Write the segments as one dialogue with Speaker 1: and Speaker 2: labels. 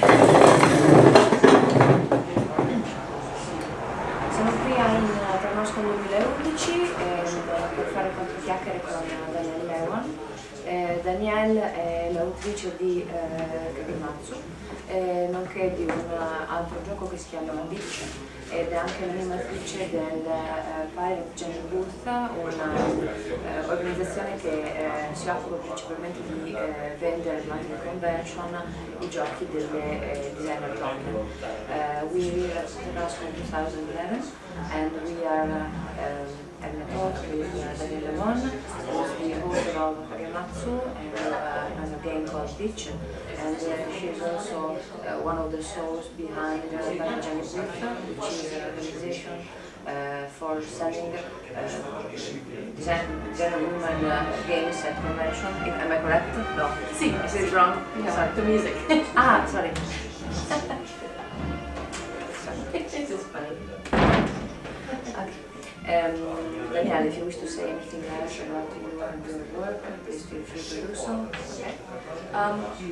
Speaker 1: Siamo qui in InterNosCon 2011 per fare quattro chiacchiere con Danielle Lewon. Danielle è l'autrice di Kagematsu, nonché di un altro gioco che si chiama Beach, ed è anche l'animatrice del Pirate Gender Booth, un'organizzazione che si occupa principalmente di vendere durante le convention i giochi delle designer donne. We are at InterNosCon 2011 and we are having a talk with Danielle Lewon, who's the author of Kagematsu and has a game called Beach, and she's also one of the souls behind Pirate Gender Booth, which is an organization for selling designer women games at convention. Am I correct? No.
Speaker 2: Sì.
Speaker 1: Is it wrong?
Speaker 2: No,
Speaker 1: sorry.
Speaker 2: the music.
Speaker 1: Ah, sorry.
Speaker 2: It's just funny.
Speaker 1: Okay. Danielle, if you wish to say anything else about you and your work, please feel free to do so.
Speaker 2: Okay.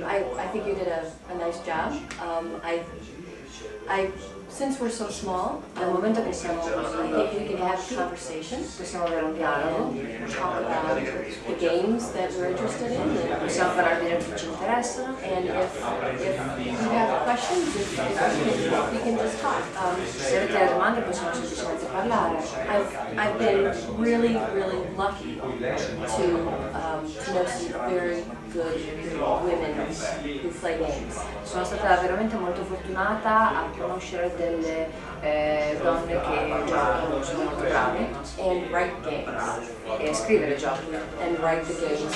Speaker 2: I think you did a nice job. Since we're so small,
Speaker 1: Dal momento che siamo
Speaker 2: I think we can have conversation,
Speaker 1: possiamo avere un dialogo,
Speaker 2: talk about the games that we're interested in,
Speaker 1: possiamo parlare di giochi che ci interessano,
Speaker 2: and if you have questions, if we can just talk.
Speaker 1: se avete domande possiamo semplicemente parlare.
Speaker 2: I've been really lucky to know some very good women who play games.
Speaker 1: Sono stata veramente molto fortunata a conoscere delle donne che giocano, sono molto bravi,
Speaker 2: And write games.
Speaker 1: e scrivere giochi,
Speaker 2: And write the games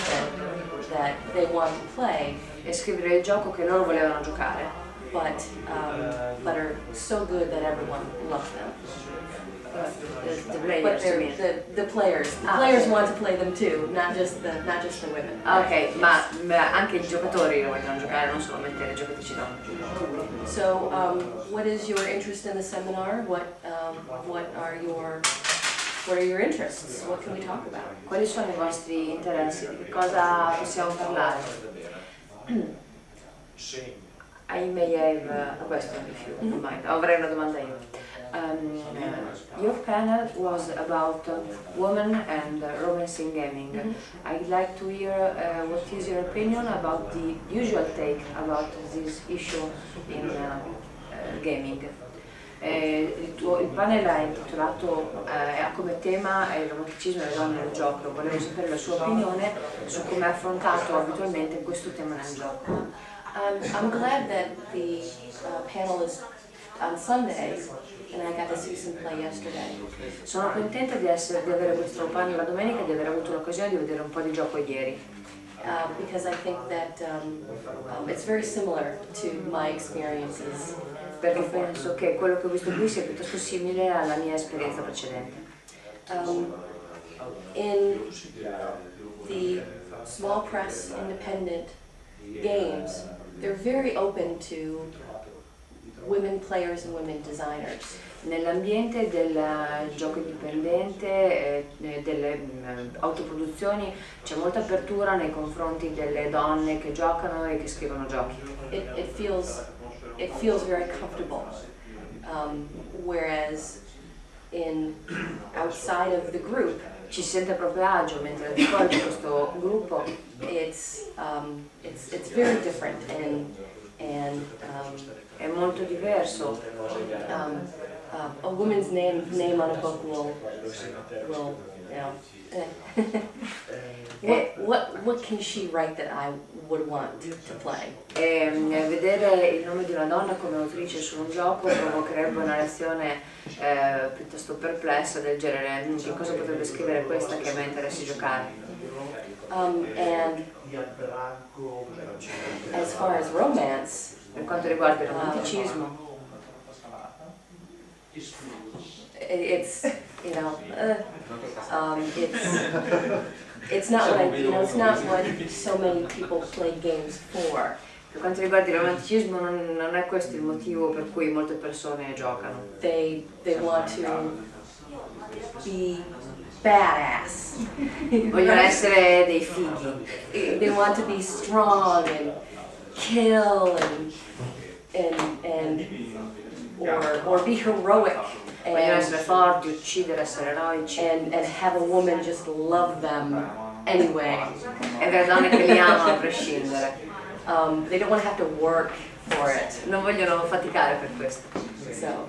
Speaker 2: that they want to play,
Speaker 1: e scrivere il gioco che loro volevano giocare,
Speaker 2: but are so good that everyone loves them.
Speaker 1: the
Speaker 2: But
Speaker 1: players, you
Speaker 2: they're
Speaker 1: mean.
Speaker 2: the players. The players want to play them too, not just the women.
Speaker 1: Ah, ok, ma anche i giocatori lo vogliono giocare, non solamente le giocatrici donne.
Speaker 2: So, what is your interest in the seminar? What are your interests? What can we talk about?
Speaker 1: Quali sono i vostri interessi? Di che cosa possiamo parlare? I may have a question if you don't mind. Avrei una domanda io. Your panel was about women and romance in gaming. I'd like to hear what is your opinion about the usual take about this issue in gaming. Il panel è intitolato, ha come tema il romanticismo e le donne nel gioco. Volevo sapere la sua opinione su come è affrontato abitualmente questo tema nel gioco.
Speaker 2: I'm glad that the panel is on Sunday, and I got to see some play yesterday.
Speaker 1: Sono contenta di avere questo panel la domenica e di aver avuto l'occasione di vedere un po' di gioco ieri.
Speaker 2: Because I think that it's very similar to my experiences.
Speaker 1: Perché penso che quello che ho visto qui sia piuttosto simile alla mia esperienza precedente.
Speaker 2: In the small press independent games, they're very open to women players and women designers.
Speaker 1: Nell'ambiente del gioco indipendente, delle autoproduzioni, c'è molta apertura nei confronti delle donne che giocano e che scrivono giochi.
Speaker 2: It feels very comfortable, whereas outside of the group,
Speaker 1: Ci si sente proprio agio, mentre al di fuori di questo gruppo
Speaker 2: it's very different and
Speaker 1: è molto diverso.
Speaker 2: A woman's name on a book will what can she write that I would want to play?
Speaker 1: Vedere il nome di una donna come autrice su un gioco provocherebbe una reazione piuttosto perplessa del genere: che cosa potrebbe scrivere questa che a me interessi giocare?
Speaker 2: And as far as romance,
Speaker 1: Per quanto riguarda il romanticismo,
Speaker 2: it's it's not what it's not what so many people play games for.
Speaker 1: per quanto riguarda il romanticismo non è questo il motivo per cui molte persone giocano.
Speaker 2: They want to be badass.
Speaker 1: Vogliono essere dei fighi.
Speaker 2: They want to be strong and kill and or be heroic
Speaker 1: vogliono essere forti, uccidere, essere eroici.
Speaker 2: And have a woman just love them anyway.
Speaker 1: E avere donne che li amano a prescindere.
Speaker 2: They don't want to have to work for it.
Speaker 1: Non vogliono faticare per questo.
Speaker 2: So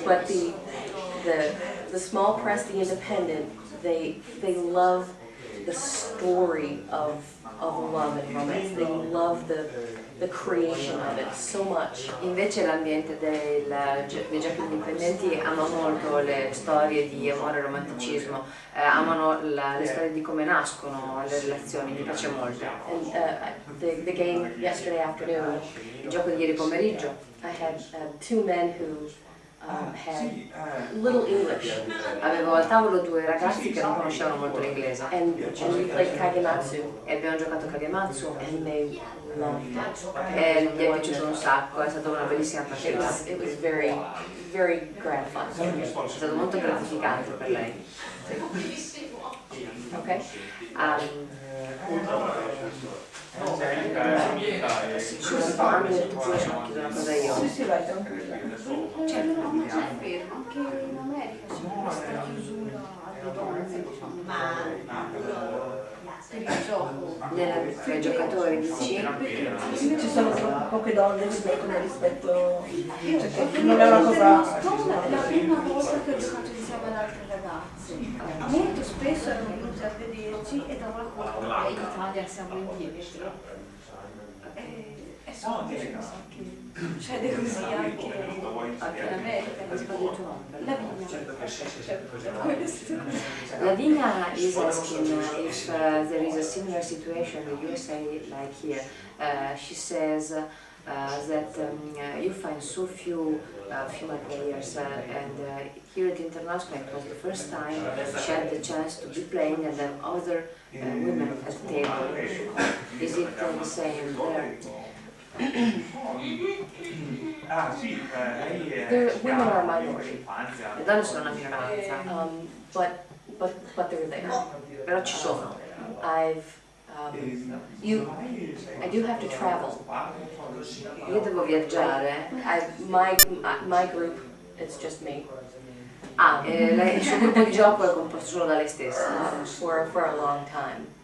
Speaker 2: but the small press, the independent, they love the story of love and romance. They love the creation of it so much.
Speaker 1: Invece l'ambiente dei giochi indipendenti ama molto le storie di amore e romanticismo, amano le storie di come nascono le relazioni, mi piace molto.
Speaker 2: And the game yesterday afternoon,
Speaker 1: Il gioco di ieri pomeriggio,
Speaker 2: I had two men who had little English.
Speaker 1: avevo al tavolo due ragazzi che non conoscevano molto l'inglese
Speaker 2: And we played Kagematsu,
Speaker 1: e abbiamo giocato Kagematsu
Speaker 2: and they loved it.
Speaker 1: e gli è piaciuto un sacco, è stata una bellissima
Speaker 2: It
Speaker 1: partita.
Speaker 2: was very, very gratifying.
Speaker 1: È stato molto gratificante per lei.
Speaker 2: Okay?
Speaker 1: Ci sono anni e tu puoi chiudere una cosa io.
Speaker 3: Sì, vai, tranquilla.
Speaker 4: Cioè, non è vero, anche in America c'è questa chiusura alle donne, diciamo, per il gioco.
Speaker 1: Tra i giocatori dici?
Speaker 3: Ci sono poche donne che giocano rispetto... Non è una cosa...
Speaker 4: La prima volta che ho giocato insieme ad altre ragazze, molto spesso erano venute a vederci e davo la colpa, e in Italia siamo indietro. E sono difficile che succede così anche in America.
Speaker 1: Lavinia is asking if there is a similar situation in the USA like here. She says that you find so few female players and here at InterNosCon it was the first time she had the chance to be playing and have other women at the table. Is it the same there?
Speaker 2: Women are a minority,
Speaker 1: Le donne sono una minoranza,
Speaker 2: but they're there.
Speaker 1: però ci sono.
Speaker 2: I do have to travel.
Speaker 1: Io devo viaggiare.
Speaker 2: My group, it's just me.
Speaker 1: Il suo gruppo di gioco è composto solo da lei stessa.
Speaker 2: For a long time.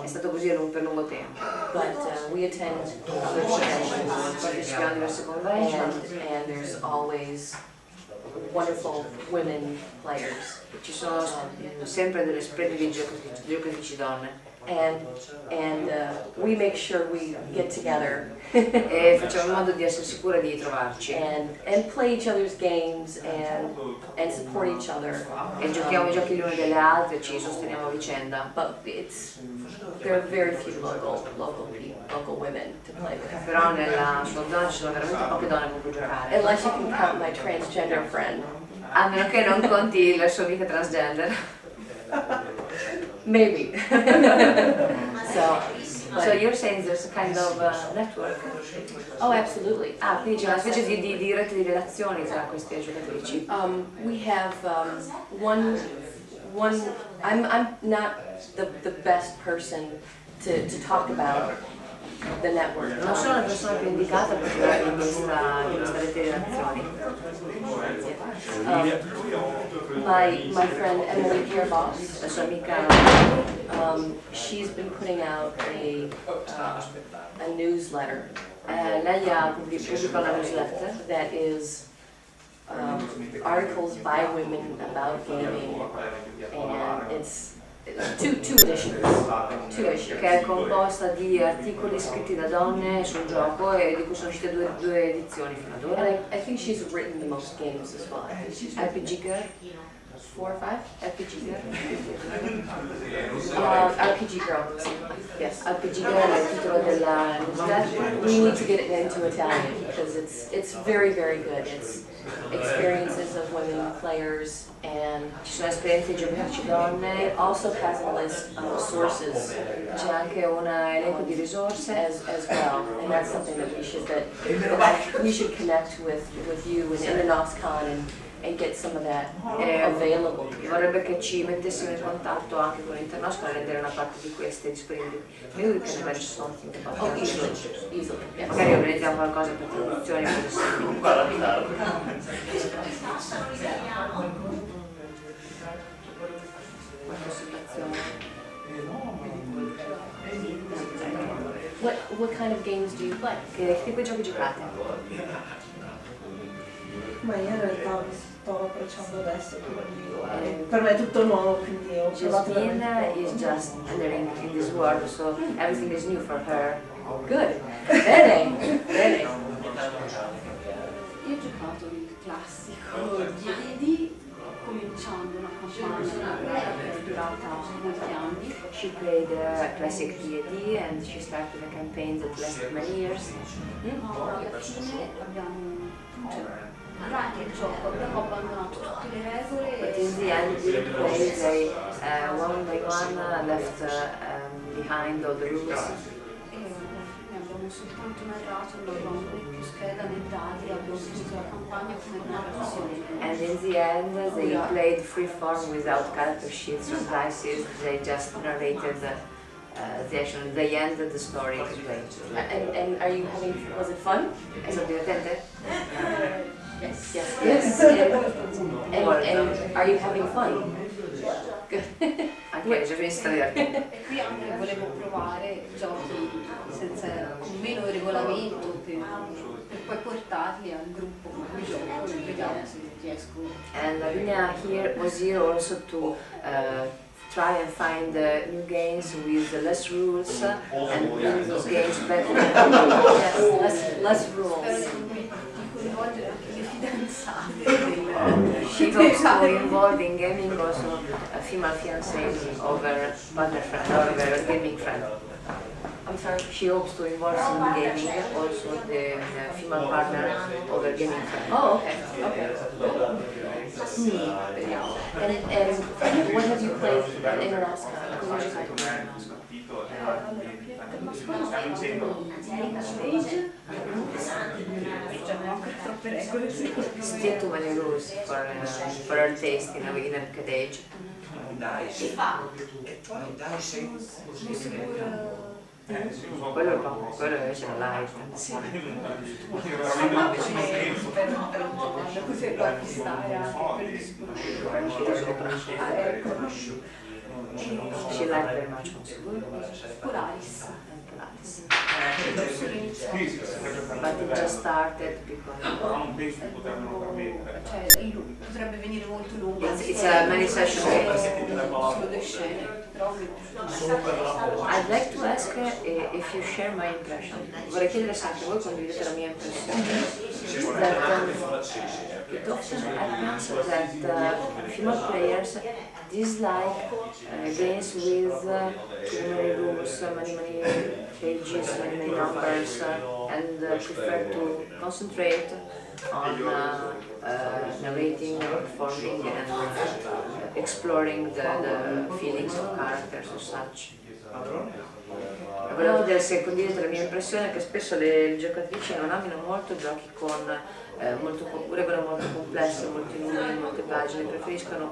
Speaker 1: È stato così per lungo tempo.
Speaker 2: But we attend other conventions,
Speaker 1: Partecipiamo a diverse convention
Speaker 2: and there's always wonderful women players.
Speaker 1: ci sono sempre delle splendide giocatrici donne.
Speaker 2: And we make sure we get together
Speaker 1: E facciamo in modo di essere sicure di trovarci.
Speaker 2: and play each other's games and support each other.
Speaker 1: E giochiamo i giochi gli uni delle altre e ci sosteniamo a vicenda.
Speaker 2: But there are very few local women to play with.
Speaker 1: Però nella sua zona ci sono veramente poche donne con cui giocare.
Speaker 2: Unless you can count my transgender friend.
Speaker 1: A meno che non conti il suo amico transgender.
Speaker 2: Maybe.
Speaker 1: So you're saying there's a kind of network?
Speaker 2: Oh, absolutely.
Speaker 1: Quindi c'è una specie di rete di relazioni tra queste giocatrici.
Speaker 2: We have one. I'm not the best person to talk about the network.
Speaker 1: Non sono la persona più indicata per parlare di questa rete di relazioni.
Speaker 2: My friend Emily Pierboss,
Speaker 1: La sua amica
Speaker 2: she's been putting out a newsletter
Speaker 1: lei ha pubblicato una newsletter
Speaker 2: that is articles by women about gaming, and it's two editions,
Speaker 1: che è composta di articoli scritti da donne sul gioco e di cui sono uscite due edizioni fino ad ora.
Speaker 2: And I think she's written the most games as well.
Speaker 1: RPG Girl?
Speaker 2: 4 or 5?
Speaker 1: RPG Girl?
Speaker 2: RPG Girl. Yes.
Speaker 1: RPG Girl è il titolo della newsletter.
Speaker 2: We need to get it into Italian because it's very, very good. It's experiences of women players, and
Speaker 1: Ci sono esperienze di giocatrici donne,
Speaker 2: it also has a list of sources
Speaker 1: c'è anche un elenco di risorse.
Speaker 2: as well, and that's something that we should connect with you and InterNosCon and get some of that available.
Speaker 1: Vorrebbe che ci mettessimo in contatto anche con InterNosCon e rendere una parte di queste disponibili. Maybe we can arrange something about that.
Speaker 2: Easily, yes.
Speaker 1: Magari organizziamo qualcosa per traduzioni, cose simili. Qualche situazione.
Speaker 2: What kind of games do you play?
Speaker 1: Che tipo di giochi giocate?
Speaker 3: Ma io in realtà mi sto approcciando adesso, quindi per me è tutto nuovo, quindi ho provato
Speaker 1: Jasmine is just entering in this world, so everything is new for her.
Speaker 2: Good.
Speaker 1: Bene, bene.
Speaker 4: Io ho giocato il classico D&D cominciando una campagna che è durata molti anni.
Speaker 1: She played classic D&D and she started a campaign that lasted many years.
Speaker 4: Alla fine abbiamo, durante il gioco abbiamo abbandonato tutte le regole
Speaker 1: But in the end, we didn't play. They one by one left behind all the rules.
Speaker 4: e ne abbiamo soltanto narrato, non avevamo né più scheda né dati, abbiamo finito la campagna come narrazione.
Speaker 1: And in the end, they played freeform without character sheets or dice. They just narrated the action. They ended the story that way.
Speaker 2: And are you having, was it fun?
Speaker 1: È stato divertente?
Speaker 2: Yes. And are you having fun? Good.
Speaker 1: Anche Jasmine si sta divertendo.
Speaker 4: E qui anche volevo provare giochi con meno regolamento per poi portarli al gruppo con cui gioco e vediamo se riesco.
Speaker 1: And Lavinia was here also to try and find new games with less rules and bring those games back to
Speaker 2: Yes, less rules.
Speaker 4: Spero di coinvolgere anche le fidanzate.
Speaker 1: She hopes to involve in gaming also female fiancés over partner friend or over gaming friend.
Speaker 2: I'm sorry.
Speaker 1: She hopes to involve in gaming also the female partner over gaming friend.
Speaker 2: Oh, okay.
Speaker 1: Vediamo.
Speaker 2: And what have you played in InterNosCon?
Speaker 1: Cosa hai giocato con InterNosCon?
Speaker 4: Troppe regole.
Speaker 1: Still too many rules for her taste in a good age. Quello è poco, quello invece è light.
Speaker 4: Così lo acquistare anche per sconosciuti.
Speaker 1: She liked very much also.
Speaker 4: Polaris.
Speaker 1: And Pilates.
Speaker 4: Solo iniziato.
Speaker 1: But it just started because
Speaker 4: Cioè, potrebbe venire molto lungo.
Speaker 1: it's a many session game.
Speaker 4: Solo due scene, però mi
Speaker 1: I'd like to ask if you share my impression. Vorrei chiedere se anche voi condividete la mia impressione. It often happens that female players dislike games with too many rules, many pages, many numbers, and prefer to concentrate on narrating, performing, and exploring the feelings of characters or such. Volevo chiedere se condividete la mia impressione che spesso le giocatrici non amino molto giochi con regole molto complesse, molti numeri, molte pagine, preferiscono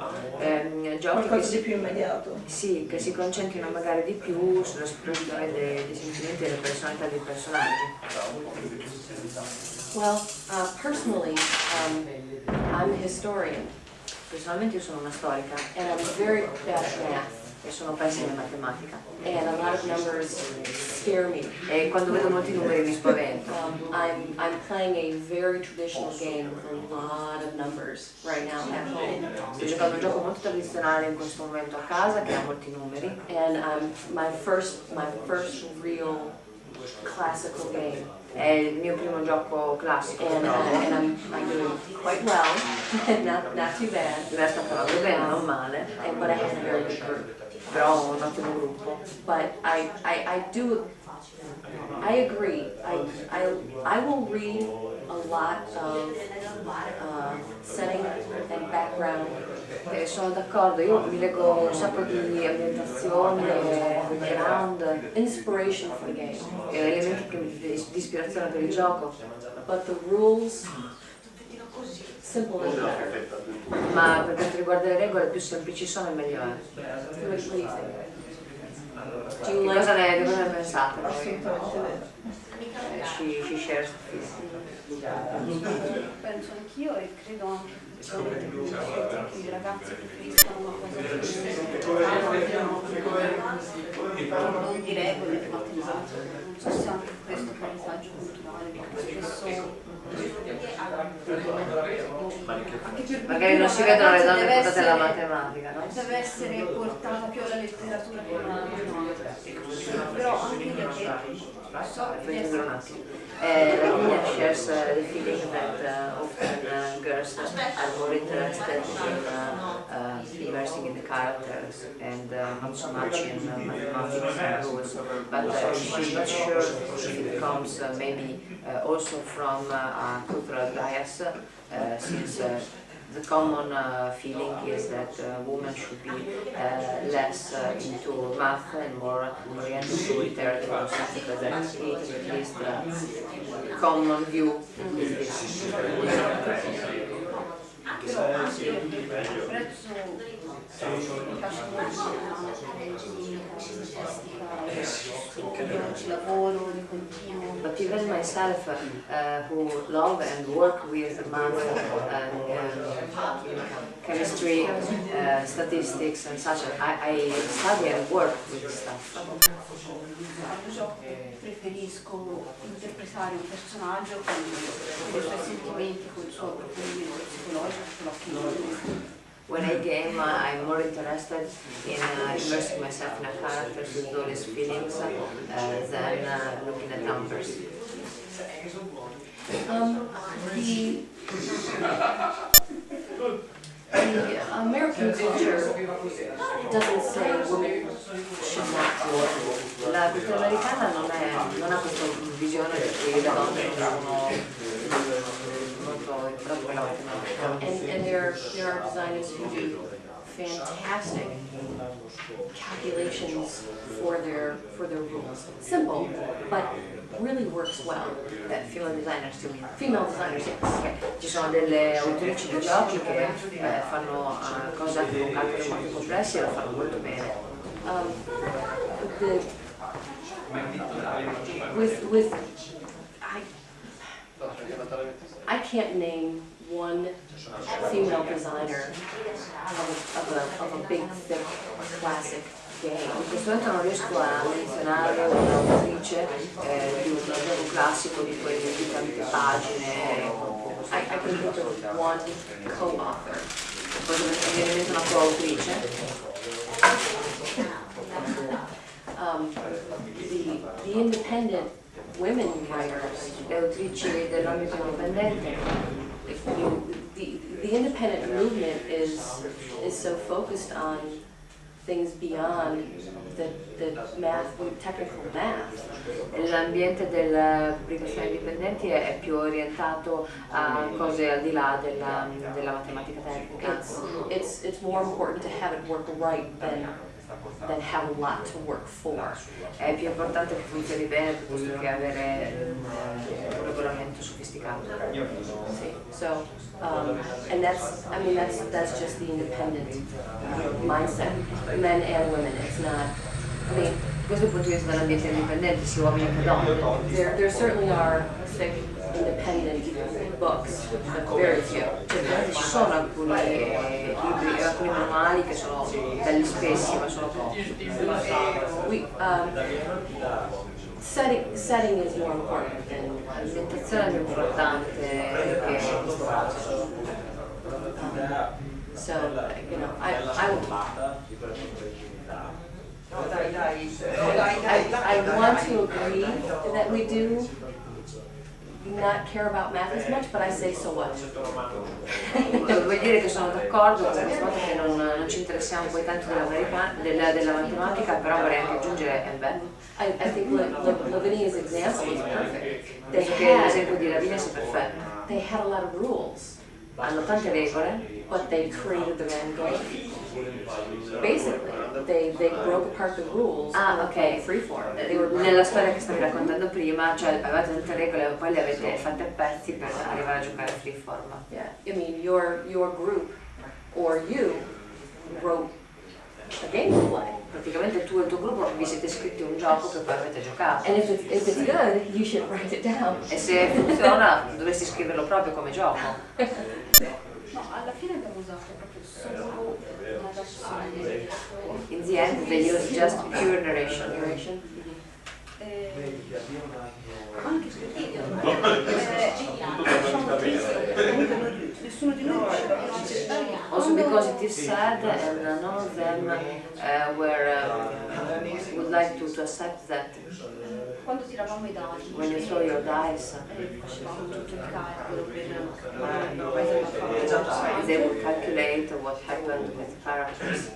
Speaker 1: giochi
Speaker 3: qualcosa di più immediato.
Speaker 1: sì, che si concentrino magari di più sull'esplorazione dei sentimenti e delle personalità dei personaggi.
Speaker 2: Well, personally, I'm a historian,
Speaker 1: Personalmente io sono una storica
Speaker 2: and I'm very bad at math,
Speaker 1: e sono pessima in matematica
Speaker 2: and a lot of numbers scare me.
Speaker 1: e quando vedo molti numeri mi spavento.
Speaker 2: I'm playing a very traditional game with a lot of numbers right now at home,
Speaker 1: Sto giocando un gioco molto tradizionale in questo momento a casa che ha molti numeri
Speaker 2: and my first real classical game,
Speaker 1: è il mio primo gioco classico
Speaker 2: and I'm doing quite well, not too bad,
Speaker 1: in realtà sto andando bene, non male,
Speaker 2: but I have a very good group.
Speaker 1: però ho un ottimo gruppo.
Speaker 2: But I agree. I will read a lot of setting and background.
Speaker 1: Sono d'accordo, io mi leggo un sacco di ambientazioni, background,
Speaker 2: Inspiration for the game.
Speaker 1: elementi di ispirazione per il gioco,
Speaker 2: But the rules Simple is better.
Speaker 1: Ma per quanto riguarda le regole, più semplici sono e meglio è.
Speaker 2: What do you think? Do you
Speaker 1: Di
Speaker 2: like?
Speaker 1: cosa ne pensate?
Speaker 3: Assolutamente vero.
Speaker 1: She shares the feeling.
Speaker 4: Penso anch'io e credo anche che i ragazzi preferiscano una cosa più non di regole fatte in altro. Non so se anche questo è un messaggio culturale di cui spesso anche per
Speaker 1: Magari non si vedono le donne portate alla matematica, no?
Speaker 4: deve essere portata più alla letteratura che alla matematica. Però anche io che so di essere
Speaker 1: Lavinia shares the feeling that often girls are more interested in immersing in the characters and not so much in mathematics and rules. But she's not sure if it comes maybe also from a cultural bias, since the common feeling is that women should be less into math and more oriented to literature or something like that. At least the common view is this.
Speaker 4: però anche apprezzo mi piace molto studio, lavoro di continuo.
Speaker 1: But even myself, who love and work with math and chemistry, statistics and such, I study and work with this stuff.
Speaker 4: Quando gioco preferisco interpretare un personaggio con i suoi sentimenti, con il suo approfondimento psicologico, quello che
Speaker 1: When I game, I'm more interested in immersing myself in a character with all his feelings than looking at numbers.
Speaker 2: The American culture doesn't say women should not work.
Speaker 1: La cultura americana non ha questa visione per cui le donne non sono molto brave con la matematica.
Speaker 2: And there are designers who do fantastic calculations for their rules. Simple, but really works well.
Speaker 1: Female designers, tu mean?
Speaker 2: Female designers, yes.
Speaker 1: Ci sono delle autrici di giochi che fanno cose anche con calcoli molto complessi e lo fanno molto bene.
Speaker 2: I can't name one female designer of a big, thick, classic game.
Speaker 1: In questo momento non riesco a menzionare un'autrice di un gioco classico di quelli di tante pagine.
Speaker 2: I can think of one co-author.
Speaker 1: Poi mi viene in mente una coautrice.
Speaker 2: The independent women writers,
Speaker 1: Le autrici dell'ambito indipendente.
Speaker 2: the independent movement is so focused on things beyond the math, technical math.
Speaker 1: L'ambiente delle pubblicazioni indipendenti è più orientato a cose al di là della matematica tecnica.
Speaker 2: It's more important to have it work right than have a lot to work for.
Speaker 1: È più importante che funzioni bene piuttosto che avere un regolamento sofisticato.
Speaker 2: See, so, and that's just the independent mindset, men and women. It's not. I mean,
Speaker 1: Questo è il punto di vista dell'ambiente indipendente, sia uomini che donne.
Speaker 2: there certainly are thick independent books, but very few.
Speaker 1: Certamente ci sono alcuni libri e alcuni manuali che sono belli spessi, ma sono pochi.
Speaker 2: Setting is more important than
Speaker 1: L'ambientazione è più importante che questo caso.
Speaker 2: so, you know, I want to agree that we do not care about math as much, but I say so what?
Speaker 1: Vuol dire che sono d'accordo con il fatto che non ci interessiamo poi tanto della matematica, però vorrei anche aggiungere,
Speaker 2: I think Lavinia's example is perfect.
Speaker 1: penso che l'esempio di Lavinia sia perfetto.
Speaker 2: They had a lot of rules.
Speaker 1: hanno tante regole,
Speaker 2: but they created their own game. Basically, they broke apart the rules and
Speaker 1: ok,
Speaker 2: played freeform.
Speaker 1: nella storia che stavi raccontando prima, cioè avevate tante regole e poi le avete fatte a pezzi per arrivare a giocare freeform.
Speaker 2: Yeah, I mean, your group or you wrote a game to play.
Speaker 1: Praticamente tu e il tuo gruppo vi siete scritti un gioco che poi avete giocato.
Speaker 2: And if it's good, you should write it down.
Speaker 1: E se funziona dovresti scriverlo proprio come gioco.
Speaker 4: No, alla fine abbiamo usato proprio solo narrazione.
Speaker 1: In the end they use just pure narration.
Speaker 4: Anche perché diciamo triste, comunque nessuno di noi riusciva a accettare.
Speaker 1: Also because it is sad and none of them would like to accept that
Speaker 4: Quando tiravamo i dati,
Speaker 1: when you throw your dice,
Speaker 4: facevamo tutto il calcolo per
Speaker 1: they would calculate what happened with characters.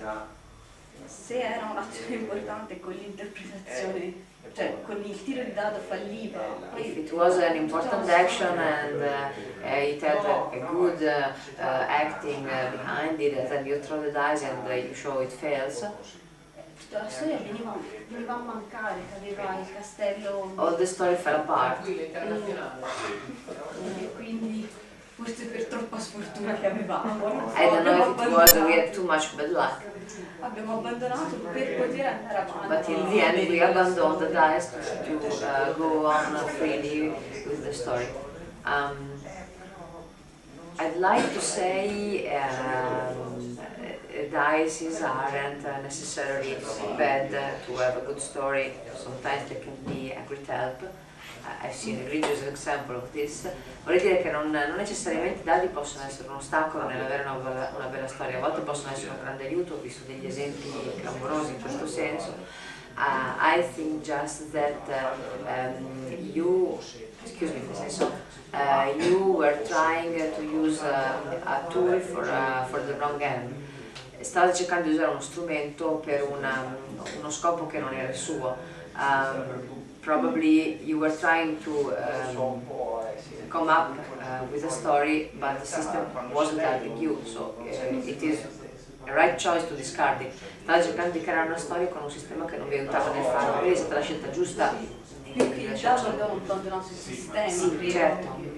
Speaker 4: se era un'azione importante con l'interpretazione, cioè con il tiro di dado falliva.
Speaker 1: If it was an important action and it had a good acting behind it, and then you throw the dice and you show it fails,
Speaker 4: Tutta la storia veniva a mancare, cadeva il castello
Speaker 1: all the story fell apart.
Speaker 4: e quindi forse per troppa sfortuna che avevamo
Speaker 1: I don't know if it was we had too much bad luck,
Speaker 4: abbiamo abbandonato per poter andare avanti.
Speaker 1: but in the end we abandoned the dice to go on freely with the story. I'd like to say dices aren't necessarily bad to have a good story. Sometimes they can be a great help. I've seen a egregious example of this. Vorrei dire che non necessariamente i dadi possono essere un ostacolo nell'avere una bella storia, a volte possono essere un grande aiuto, ho visto degli esempi clamorosi in questo senso. I think just that you were trying to use a tool for the wrong end. State cercando di usare uno strumento per uno scopo che non era il suo. Probably you were trying to come up with a story, but the system wasn't helping you, so it is a right choice to discard it. State cercando di creare una storia con un sistema che non vi aiutava nel farlo, quindi è stata la scelta giusta
Speaker 4: Più che il dato abbiamo abbandonato il sistema.
Speaker 1: Sì, certo.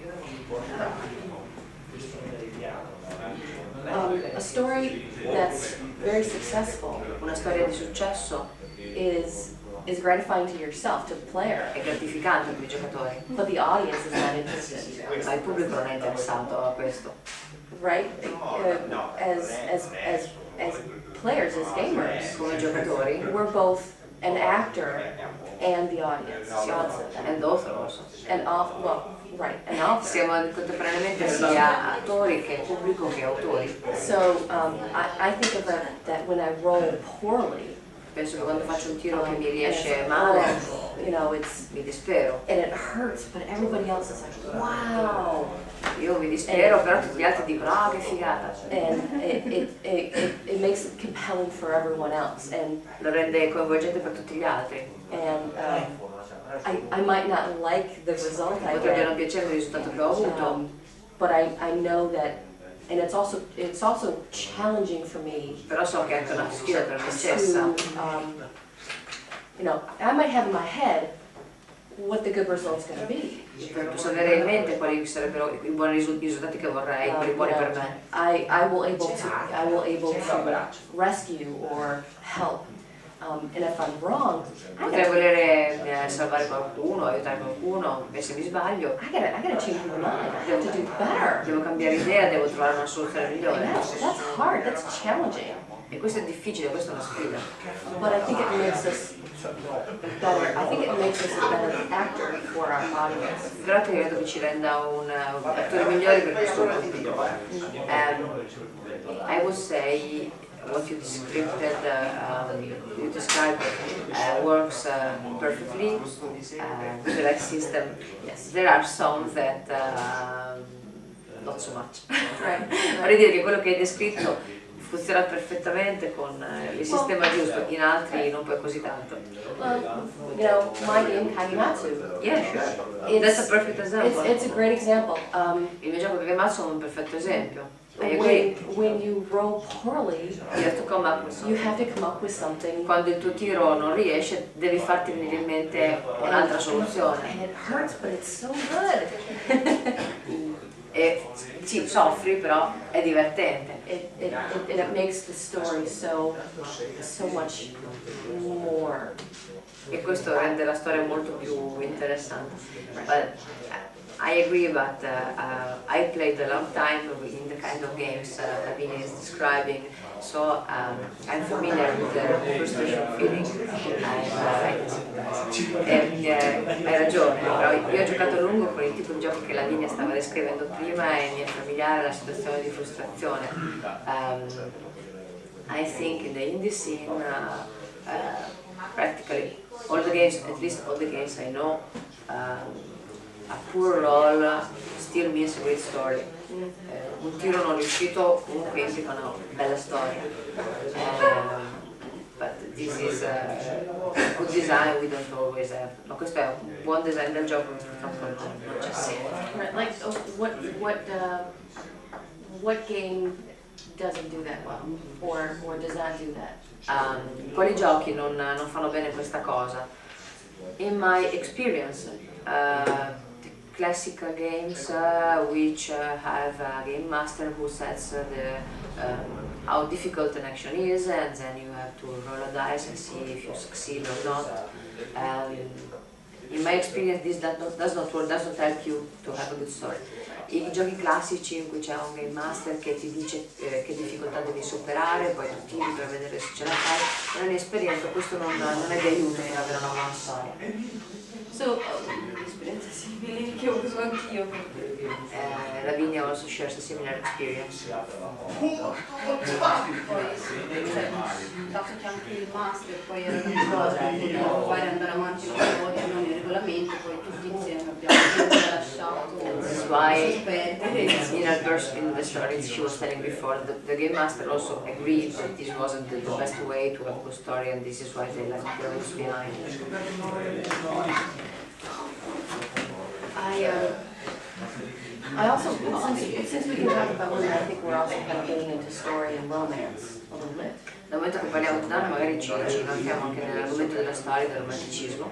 Speaker 2: A story that's very successful
Speaker 1: Una storia di successo
Speaker 2: is gratifying to yourself, to the player,
Speaker 1: è gratificante per i giocatori,
Speaker 2: but the audience is not interested,
Speaker 1: ma il pubblico non è interessato a questo.
Speaker 2: right? As players, as gamers,
Speaker 1: Come giocatori,
Speaker 2: we're both an actor and the audience,
Speaker 1: and author also.
Speaker 2: and an author.
Speaker 1: Siamo contemporaneamente sia attori che pubblico che autori.
Speaker 2: So I think of that when I roll poorly,
Speaker 1: Penso che quando faccio un tiro che mi
Speaker 2: and
Speaker 1: riesce
Speaker 2: it's
Speaker 1: male,
Speaker 2: horrible, you know,
Speaker 1: mi dispero.
Speaker 2: and it hurts, but everybody else is like, wow,
Speaker 1: Io mi dispero, però tutti gli altri dicono, ah, che figata.
Speaker 2: and it makes it compelling for everyone else, and
Speaker 1: Lo rende coinvolgente per tutti gli altri.
Speaker 2: I might not like the result I
Speaker 1: Potrebbe non
Speaker 2: get,
Speaker 1: piacere il risultato che ho avuto,
Speaker 2: but I know that, and it's also challenging for me
Speaker 1: però so che è anche una sfida per me stessa.
Speaker 2: to, you know, I might have in my head what the good result's going to be.
Speaker 1: Posso avere in mente quali sarebbero i buoni risultati che vorrei, quelli buoni per me.
Speaker 2: I will able to rescue or help. And if I'm wrong,
Speaker 1: Potrei volere salvare qualcuno, aiutare qualcuno, e se mi sbaglio,
Speaker 2: I gotta change my mind. I have to do better.
Speaker 1: devo cambiare idea, devo trovare una soluzione migliore.
Speaker 2: That's hard. That's challenging.
Speaker 1: E questo è difficile, questa è una sfida.
Speaker 2: But I think it makes us better. I think it makes us a better actor for our audience.
Speaker 1: Però credo che ci renda un attore migliore per questo pubblico. I would say what you described, works perfectly with the right system. Yes, there are some that not so much.
Speaker 2: Right.
Speaker 1: Vorrei dire che quello che hai descritto funziona perfettamente con il sistema giusto, in altri non poi così tanto.
Speaker 2: You know, my game Kagematsu.
Speaker 1: Yeah, sure. That's a perfect example.
Speaker 2: It's a great example.
Speaker 1: Il mio gioco Kagematsu è un perfetto esempio. I agree.
Speaker 2: When you roll poorly,
Speaker 1: You have to come up with something.
Speaker 2: you have to come up with something.
Speaker 1: Quando il tuo tiro non riesce, devi farti venire in mente un'altra soluzione.
Speaker 2: And it hurts, but it's so good.
Speaker 1: E sì, soffri, però è divertente.
Speaker 2: It makes the story so much more.
Speaker 1: E questo rende la storia molto più interessante. But I agree, but I played a long time in the kind of games Lavinia is describing, so I'm familiar with the frustration feeling. Hai ragione, però io ho giocato a lungo con il tipo di giochi che Lavinia stava descrivendo prima e mi è familiare la situazione di frustrazione. I think in the indie scene, practically all the games, at least all the games I know, a poor roll still means a great story. Un tiro non riuscito comunque implica una bella storia. But this is good design we don't always have. Ma questo è un buon design del gioco che purtroppo non c'è sempre.
Speaker 2: Right, like what game doesn't do that well, or does not do that?
Speaker 1: Quali giochi non fanno bene questa cosa? In my experience, the classical games which have a game master who sets how difficult an action is, and then you have to roll a dice and see if you succeed or not. In my experience this does not work, does not help you to have a good story. I giochi classici in cui c'è un game master che ti dice che difficoltà devi superare, poi tu tiri per vedere se ce la fai, nella mia esperienza questo non è di aiuto per avere una buona storia.
Speaker 4: So, esperienze simili che ho usato anch'io.
Speaker 1: Lavinia also shares a similar experience.
Speaker 4: Poi, dato che anche il master poi era una cosa, potevamo fare andare avanti con i voti, non il regolamento, poi tutti insieme abbiamo lasciato.
Speaker 1: This is why in the story she was telling before, the game master also agreed that this wasn't the best way to have a good story, and this is why they left the rules behind.
Speaker 2: I also, since we can talk about women, I think we're also kind of getting into story and romance a little bit.
Speaker 1: Dal momento che parliamo di donne, magari ci inoltriamo anche nell'argomento della storia e del romanticismo.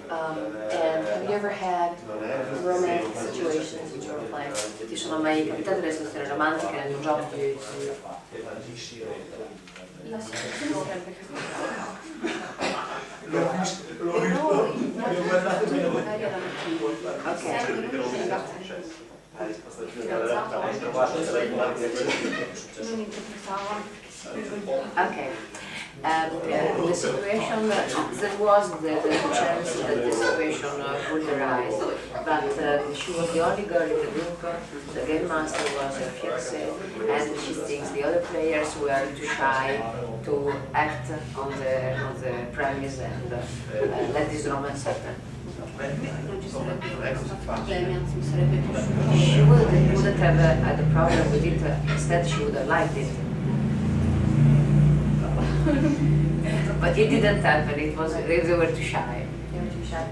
Speaker 2: And have you ever had romantic situations in your play?
Speaker 1: Ti sono mai capitate delle situazioni romantiche nel tuo gioco?
Speaker 4: La situazione sarebbe capitata. Magari era sempre lui che ragazza fidanzato, non interessava perché si vergognava.
Speaker 1: Okay. The situation, there was the chance that the situation would arise, but she was the only girl in the group, the game master was her fiancé, and she thinks the other players were too shy to act on the premise and let this romance happen.
Speaker 4: Non ci sarebbe problemi, anzi mi sarebbe piaciuto.
Speaker 1: She wouldn't have had a problem with it, instead she would have liked it. But it didn't happen, they were too shy.
Speaker 2: They were too shy.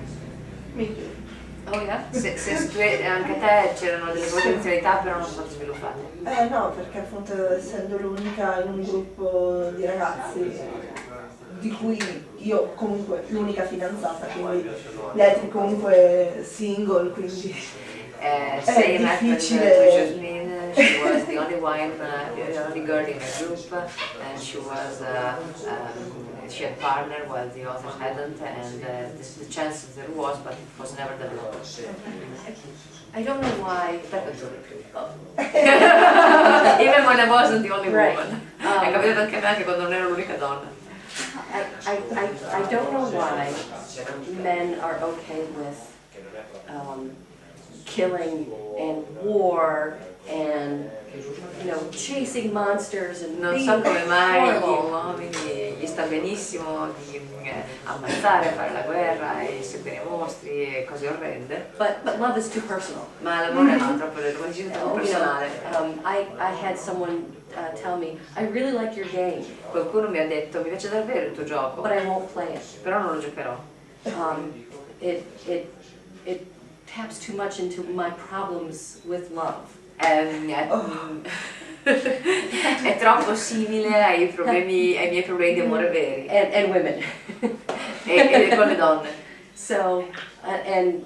Speaker 4: Me too.
Speaker 1: Oh yeah? Anche te c'erano delle potenzialità però non sono state sviluppate.
Speaker 3: No, perché appunto essendo l'unica in un gruppo di ragazzi, di cui io comunque l'unica fidanzata, quindi gli altri comunque single, quindi
Speaker 1: Same happened to
Speaker 3: difficile.
Speaker 1: Jasmine, she was the only one, the only girl in the group, and she was she had partner while the others hadn't, and the chances there was, but it was never developed.
Speaker 2: I don't know why.
Speaker 1: Even when I wasn't the only
Speaker 2: Right.
Speaker 1: woman. È capitato anche a me, anche quando non ero l'unica donna.
Speaker 2: I don't know why men are okay with killing and war and chasing monsters and
Speaker 1: Non
Speaker 2: being
Speaker 1: so come mai gli
Speaker 2: horrible.
Speaker 1: uomini gli sta benissimo di ammazzare, fare la guerra e seguire mostri e cose orrende,
Speaker 2: But love is too personal.
Speaker 1: ma l'amore no, troppo personale.
Speaker 2: I had someone tell me, I really like your game,
Speaker 1: Qualcuno mi ha detto, mi piace davvero il tuo gioco,
Speaker 2: but I won't play it.
Speaker 1: però non lo giocherò.
Speaker 2: It taps too much into my problems with love.
Speaker 1: È troppo simile ai miei problemi di amore veri.
Speaker 2: And women.
Speaker 1: E con le donne.
Speaker 2: So, and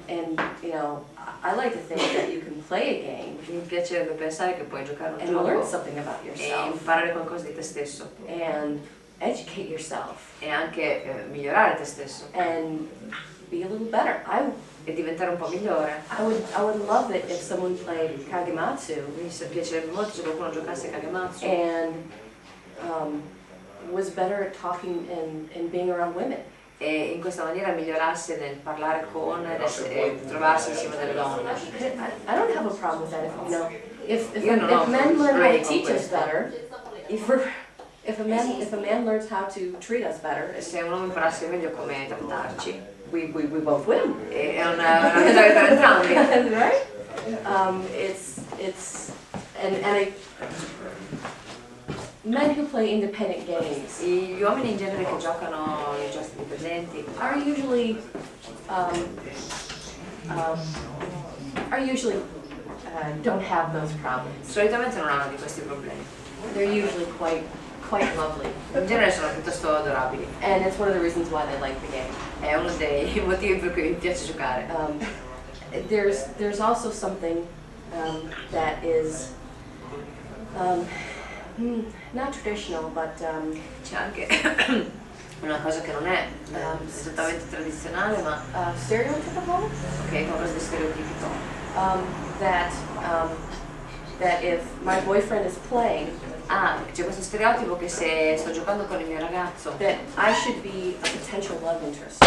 Speaker 2: you know, I like to think that you can play a game
Speaker 1: Mi piacerebbe pensare che puoi giocare un
Speaker 2: and learn
Speaker 1: gioco
Speaker 2: something about
Speaker 1: e
Speaker 2: yourself
Speaker 1: imparare qualcosa di te stesso
Speaker 2: and educate yourself
Speaker 1: e anche migliorare te stesso
Speaker 2: and be a little better.
Speaker 1: e diventare un po' migliore.
Speaker 2: I would love it if someone played Kagematsu
Speaker 1: Mi piacerebbe molto se qualcuno giocasse Kagematsu
Speaker 2: and was better at talking and being around women.
Speaker 1: e in questa maniera migliorasse nel parlare con e trovarsi insieme delle donne.
Speaker 2: I don't have a problem with that. You know, if
Speaker 1: Io non ho
Speaker 2: men learn how
Speaker 1: problemi
Speaker 2: to
Speaker 1: con
Speaker 2: teach us
Speaker 1: questo.
Speaker 2: better, if a man learns how to treat us better,
Speaker 1: Se un uomo imparasse meglio come trattarci,
Speaker 2: we both win.
Speaker 1: è una vittoria per entrambi.
Speaker 2: Right? Men who play independent games
Speaker 1: Gli uomini in genere che giocano i giochi indipendenti
Speaker 2: are usually don't have those problems.
Speaker 1: solitamente non hanno di questi problemi.
Speaker 2: They're usually quite lovely,
Speaker 1: In genere sono piuttosto adorabili.
Speaker 2: and it's one of the reasons why they like the game.
Speaker 1: È uno dei motivi per cui mi piace giocare.
Speaker 2: There's also something that is not traditional, but
Speaker 1: C'è anche una cosa che non è esattamente tradizionale, ma
Speaker 2: stereotypical.
Speaker 1: ok, qualcosa di stereotipico.
Speaker 2: That if my boyfriend is playing,
Speaker 1: C'è questo stereotipo che se sto giocando con il mio ragazzo,
Speaker 2: that I should be a potential love interest.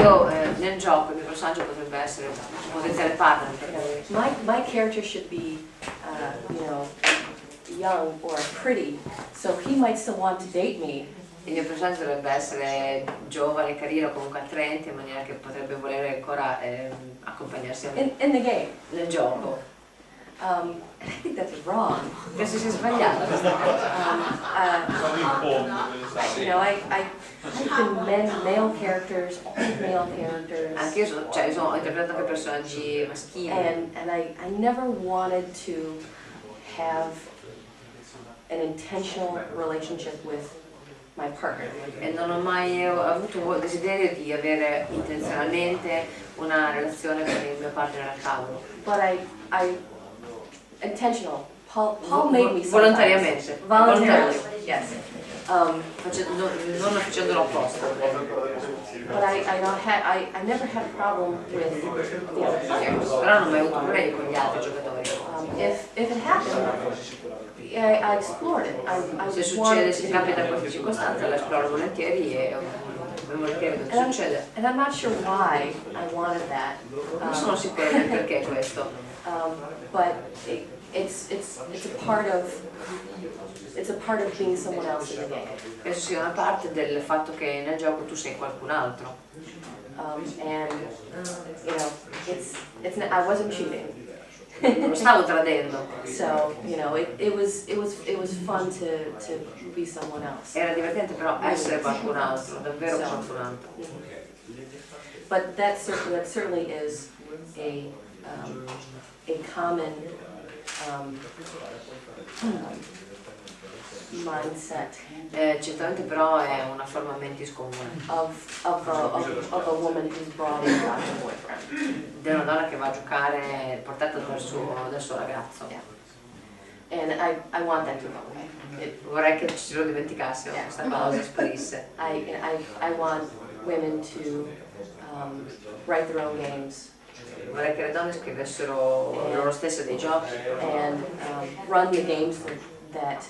Speaker 1: io nel gioco il mio personaggio potrebbe essere un potenziale partner per lui.
Speaker 2: My character should be, you know, young or pretty, so he might still want to date me.
Speaker 1: Il mio personaggio dovrebbe essere giovane, carino, comunque attraente, in maniera che potrebbe volere ancora accompagnarsi a me
Speaker 2: In the game.
Speaker 1: nel gioco.
Speaker 2: And I think that's wrong.
Speaker 1: Penso sia sbagliato questa cosa.
Speaker 2: You know, I've been male characters, female characters,
Speaker 1: Anche io ho interpretato anche personaggi maschili
Speaker 2: and I never wanted to have an intentional relationship with my partner.
Speaker 1: e non ho mai avuto il desiderio di avere intenzionalmente una relazione con il mio partner al tavolo.
Speaker 2: But intentional. Paul made me sometimes.
Speaker 1: Volontariamente.
Speaker 2: Voluntarily, yes.
Speaker 1: Non facendolo apposta.
Speaker 2: But I never had a problem with the other players.
Speaker 1: Però non ho mai avuto problemi con gli altri giocatori.
Speaker 2: If it happened, I explored it.
Speaker 1: Se
Speaker 2: I
Speaker 1: succede,
Speaker 2: wanted
Speaker 1: se
Speaker 2: to.
Speaker 1: capita questa circostanza, la esploro volentieri e volentieri cosa succede.
Speaker 2: And I'm not sure why I wanted that.
Speaker 1: Non sono sicura del perché questo.
Speaker 2: But it's a part of being someone else in the game.
Speaker 1: Penso sia una parte del fatto che nel gioco tu sei qualcun altro.
Speaker 2: And you know, I wasn't cheating.
Speaker 1: Non stavo tradendo.
Speaker 2: So you know, it was fun to be someone else.
Speaker 1: Era divertente però essere qualcun altro, davvero qualcun altro.
Speaker 2: But that certainly is a common mindset
Speaker 1: Certamente però è una forma mentis comune
Speaker 2: of a woman who's brought in by her boyfriend.
Speaker 1: di una donna che va a giocare portata dal suo ragazzo.
Speaker 2: Yeah. And I want that to go away.
Speaker 1: Vorrei che ci lo dimenticassimo, questa cosa sparisse.
Speaker 2: I want women to write their own games
Speaker 1: Vorrei che le donne scrivessero loro stesse dei giochi
Speaker 2: and run the games that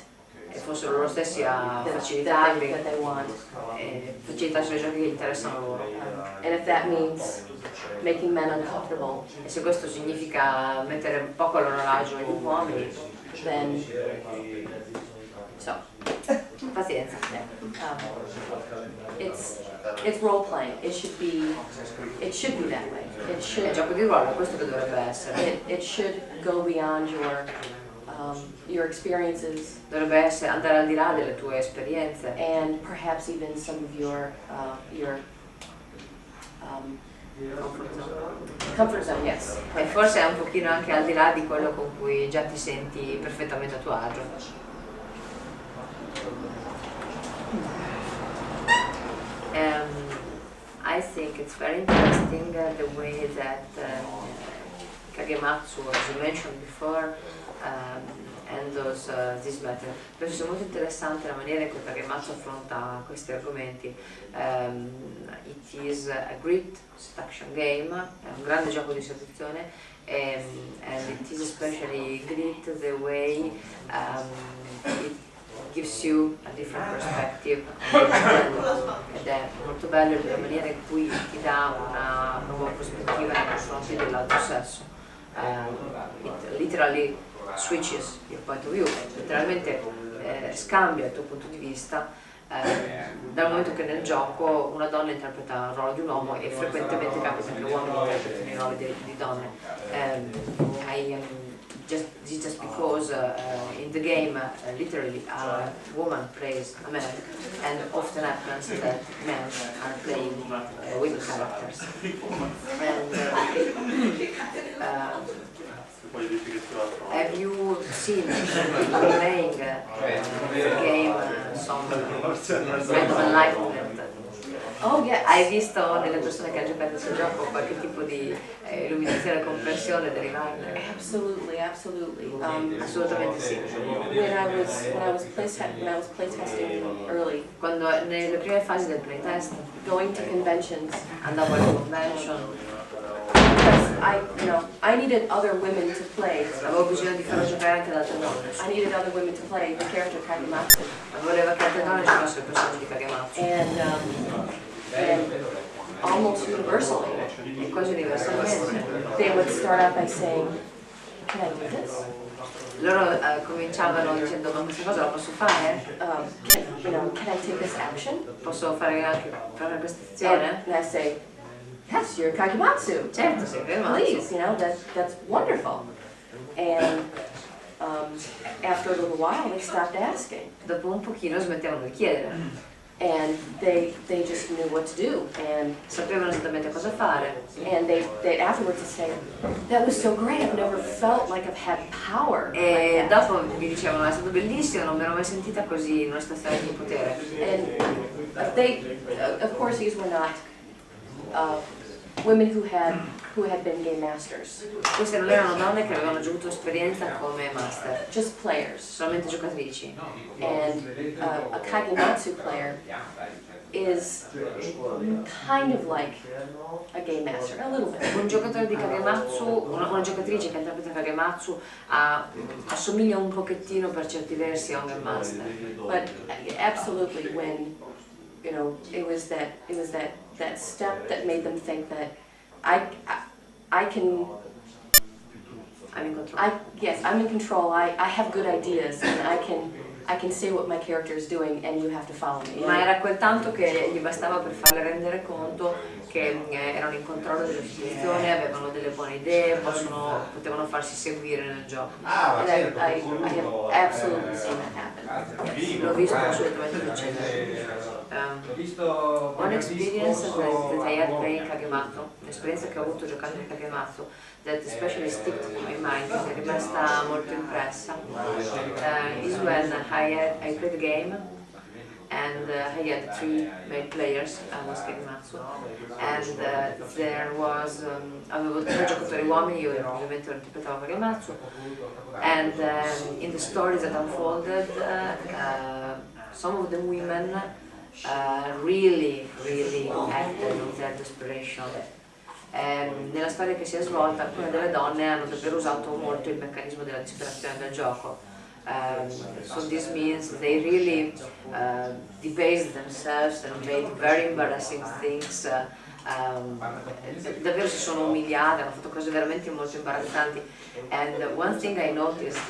Speaker 1: e fossero loro stessi a facilitarli
Speaker 2: that they want.
Speaker 1: e facilitassero i giochi che interessano loro.
Speaker 2: And if that means making men uncomfortable,
Speaker 1: E se questo significa mettere un po' a loro agio gli uomini,
Speaker 2: then so
Speaker 1: pazienza.
Speaker 2: it's role playing. It should be that way. It
Speaker 1: È
Speaker 2: should
Speaker 1: gioco di ruolo, questo che dovrebbe essere.
Speaker 2: it should go beyond your your experiences,
Speaker 1: dovrebbe essere andare al di là delle tue esperienze
Speaker 2: and perhaps even some of your comfort zone, yes.
Speaker 1: e forse è un pochino anche al di là di quello con cui già ti senti perfettamente a tuo agio. I think it's very interesting the way that Kagematsu, as you mentioned before, handles this matter. Penso sia molto interessante la maniera in cui Kagematsu affronta questi argomenti. It is a great seduction game, è un grande gioco di seduzione, and it is especially great the way it gives you a different perspective ed è molto bello la maniera in cui ti dà una nuova prospettiva nei confronti dell'altro sesso. It literally switches your point of view, letteralmente scambia il tuo punto di vista dal momento che nel gioco una donna interpreta il ruolo di un uomo e frequentemente capita che uomini interpretino i ruoli di donne. Just because in the game literally a woman plays a man, and often happens that men are playing women characters. Have you seen people playing the game some kind of enlightenment?
Speaker 2: Oh yes.
Speaker 1: Hai visto nelle persone che hanno giocato questo gioco qualche tipo di illuminazione e comprensione derivante?
Speaker 2: Absolutely, absolutely.
Speaker 1: Assolutamente sì.
Speaker 2: When I was playtesting early,
Speaker 1: Quando nelle prime fasi del playtest
Speaker 2: going to conventions,
Speaker 1: andavo alle convention,
Speaker 2: because I needed other women to play.
Speaker 1: avevo bisogno di farlo giocare anche ad altre donne.
Speaker 2: I needed other women to play the character Kagematsu.
Speaker 1: Voleva che altre donne giocassero il personaggio di Kagematsu.
Speaker 2: And almost universally,
Speaker 1: E quasi universalmente
Speaker 2: they would start out by saying, "Can I do this?
Speaker 1: loro cominciavano dicendo: ma questa cosa la posso fare?
Speaker 2: Can I take this action?"
Speaker 1: Posso fare anche fare questa azione?
Speaker 2: And I say, "Yes, you're Kagematsu.
Speaker 1: Certo, sì,
Speaker 2: Please, that's wonderful." And after a little while, they stopped asking,
Speaker 1: Dopo un pochino smettevano di chiedere,
Speaker 2: and they just knew what to do, and
Speaker 1: sapevano esattamente cosa fare.
Speaker 2: they afterwards would say, "That was so great. I've never felt like I've had power."
Speaker 1: E
Speaker 2: like that."
Speaker 1: dopo mi dicevano: è stato bellissimo, non mi ero mai sentita così in una situazione di potere.
Speaker 2: And they, of course, these were not women who had been game masters,
Speaker 1: Queste non erano donne che avevano avuto esperienza come master,
Speaker 2: just players.
Speaker 1: solamente giocatrici.
Speaker 2: And a Kagematsu player is kind of like a game master, a little bit.
Speaker 1: Un giocatore di Kagematsu, una giocatrice che interpreta Kagematsu assomiglia un pochettino per certi versi a un Game Master.
Speaker 2: But absolutely, when it was that step that made them think that I can.
Speaker 1: I'm in control.
Speaker 2: Yes, I'm in control. I have good ideas, and I can say what my character is doing, and you have to follow me.
Speaker 1: Ma era quel tanto che gli bastava per farle rendere conto che erano in controllo della situazione, avevano delle buone idee, potevano farsi seguire nel gioco.
Speaker 2: And I have absolutely seen that happen.
Speaker 1: L'ho visto assolutamente succedere. One experience that I had playing Kagematsu, l'esperienza che ho avuto giocando in Kagematsu, that especially stick to my mind, che mi è rimasta molto impressa, is when I played the game and I had 3 main players, I was Kagematsu, and there was, avevo 3 giocatori uomini, io ovviamente interpretavo Kagematsu, and in the stories that unfolded, some of the women really acted on their desperation. Nella storia che si è svolta, alcune delle donne hanno davvero usato molto il meccanismo della disperazione del gioco. So this means they really debased themselves and made very embarrassing things. Davvero si sono umiliate, hanno fatto cose veramente molto imbarazzanti. And one thing I noticed,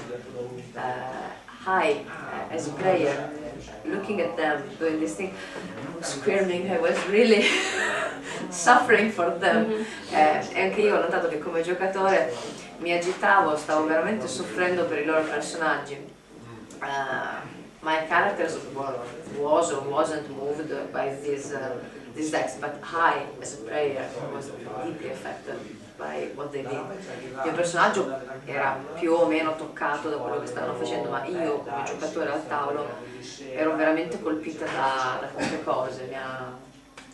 Speaker 1: high as a player, looking at them doing this thing, squirming, I was really suffering for them. E anche io ho notato che come giocatore mi agitavo, stavo veramente soffrendo per i loro personaggi. My characters was or wasn't moved by these decks, but I, as a player, was deeply affected by what they did. Il mio personaggio era più o meno toccato da quello che stavano facendo, ma io come giocatore al tavolo ero veramente colpita da queste cose.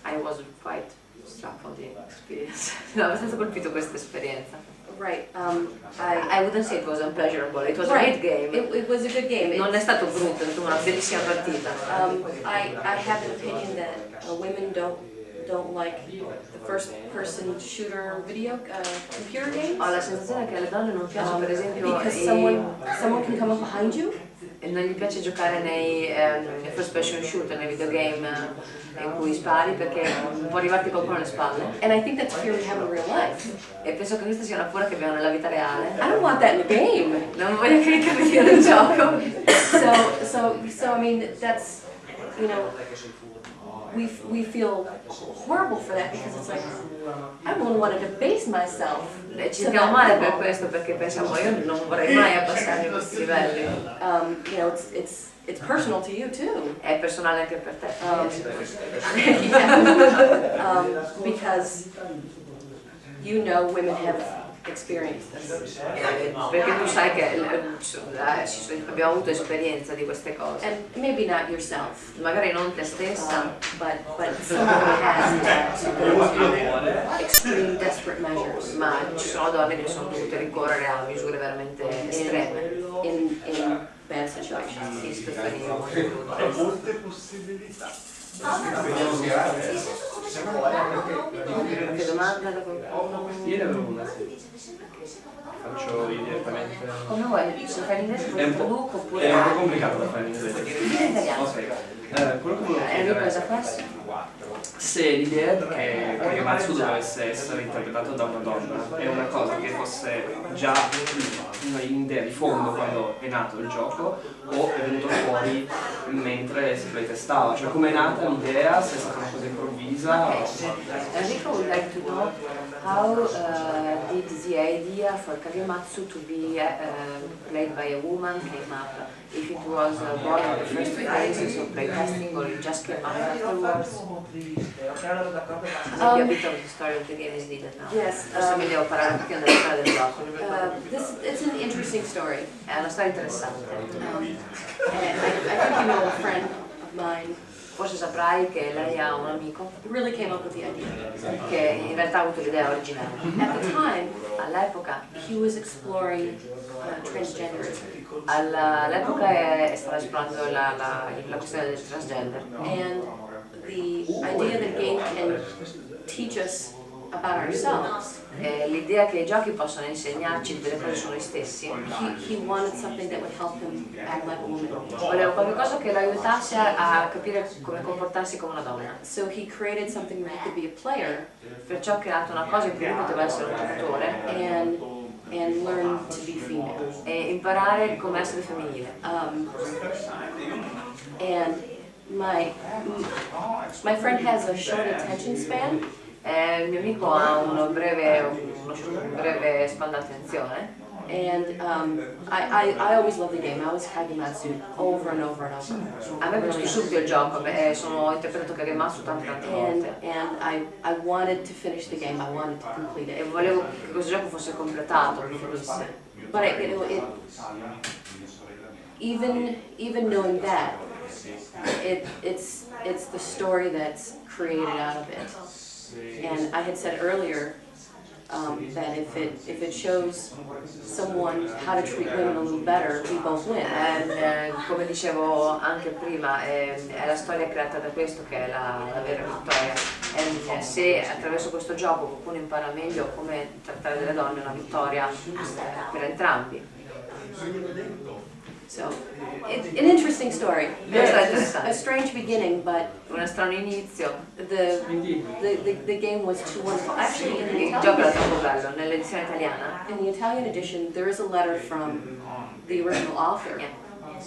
Speaker 1: I was quite struck on the experience. Mi ha abbastanza colpito questa esperienza.
Speaker 2: Right.
Speaker 1: I wouldn't say it was unpleasurable, it was a great game.
Speaker 2: It was a good game.
Speaker 1: Non è stato brutto, è stata una bellissima partita.
Speaker 2: I have an opinion that women don't like the first person shooter video computer games.
Speaker 1: Ho la sensazione che alle donne non piace per esempio
Speaker 2: because someone can come up behind you.
Speaker 1: E non gli piace giocare nei first person shooter, nei videogame in cui spari perché può arrivarti qualcuno alle spalle.
Speaker 2: And I think that's fear we have in real life.
Speaker 1: E penso che questa sia una paura che abbiamo nella vita reale.
Speaker 2: I don't want that in the game.
Speaker 1: Non voglio che ricapiti nel gioco.
Speaker 2: So I mean that's, you know, we feel horrible for that because it's like I wouldn't want to debase myself.
Speaker 1: Ci stiamo male per questo perché pensiamo io non vorrei mai abbassarmi a questi livelli.
Speaker 2: You know, it's personal to you too.
Speaker 1: È personale anche per te.
Speaker 2: Because you know women have experienced this.
Speaker 1: Perché tu sai che abbiamo avuto esperienza di queste cose.
Speaker 2: And maybe not yourself.
Speaker 1: Magari non te stessa,
Speaker 2: but someone has had to go to extreme desperate measures.
Speaker 1: Ma ci sono donne che sono dovute ricorrere a misure veramente estreme.
Speaker 2: In bad situations.
Speaker 1: In situazioni molto brutte.
Speaker 5: Molte possibilità.
Speaker 1: Qualche domanda da qualcuno?
Speaker 6: Io ne avevo una. Faccio io direttamente.
Speaker 1: Come vuoi? Se fai in inglese puoi traduco oppure...
Speaker 6: È un po' complicato da fare in inglese.
Speaker 1: in italiano.
Speaker 6: Ok. Quello che volevo
Speaker 1: Hai ripreso
Speaker 6: chiedere
Speaker 1: questo?
Speaker 6: se l'idea che Kagematsu dovesse essere interpretato da una donna è una cosa che fosse già un'idea di fondo quando è nato il gioco o è venuto fuori mentre si playtestava, cioè come è nata l'idea, se è stata una cosa improvvisa.
Speaker 1: Enrico would like to know how did the idea for Kagematsu to be played by a woman came up? If it was born in the first phases of playtesting or it just came up afterwards? Maybe a bit of the story of the game is needed now.
Speaker 2: Yes.
Speaker 1: Forse mi devo parlare un pochino della storia del gioco.
Speaker 2: It's an interesting story.
Speaker 1: È una storia interessante.
Speaker 2: And I think you know a friend of mine
Speaker 1: Forse saprai che lei ha un amico
Speaker 2: who really came up with the idea.
Speaker 1: che in realtà ha avuto l'idea originale.
Speaker 2: At the time,
Speaker 1: All'epoca
Speaker 2: he was exploring transgenderism.
Speaker 1: All'epoca stava esplorando la questione del transgender.
Speaker 2: And the idea that game can teach us about ourselves.
Speaker 1: L'idea che i giochi possono insegnarci delle cose su noi stessi.
Speaker 2: He wanted something that would help him act like a woman.
Speaker 1: Voleva qualcosa che lo aiutasse a capire come comportarsi come una donna.
Speaker 2: So he created something where he could be a player
Speaker 1: Perciò ha creato una cosa in cui lui poteva essere un giocatore
Speaker 2: and learn to be female.
Speaker 1: e imparare come essere femminile.
Speaker 2: And my friend has a short attention span.
Speaker 1: Il mio amico ha un breve span d'attenzione.
Speaker 2: And I always loved the game. I was Kagematsu over and over and over.
Speaker 1: A me è piaciuto subito il gioco, sono interpretato Kagematsu tante volte.
Speaker 2: And I wanted to finish the game. I wanted to complete
Speaker 1: E
Speaker 2: it.
Speaker 1: volevo che questo gioco fosse completato, che finisse.
Speaker 2: But even knowing that, it's the story that's created out of it. And I had said earlier that if it shows someone how to treat women a little better, we both win.
Speaker 1: Come dicevo anche prima, è la storia creata da questo che è la vera vittoria. Se attraverso questo gioco qualcuno impara meglio come trattare delle donne, è una vittoria per entrambi.
Speaker 2: So, it's an interesting story.
Speaker 1: Interessante.
Speaker 2: A strange beginning, but
Speaker 1: Un strano inizio.
Speaker 2: the game was too wonderful. Actually,
Speaker 1: Il gioco era troppo bello. Nell'edizione italiana
Speaker 2: in the Italian edition, there is a letter from the original author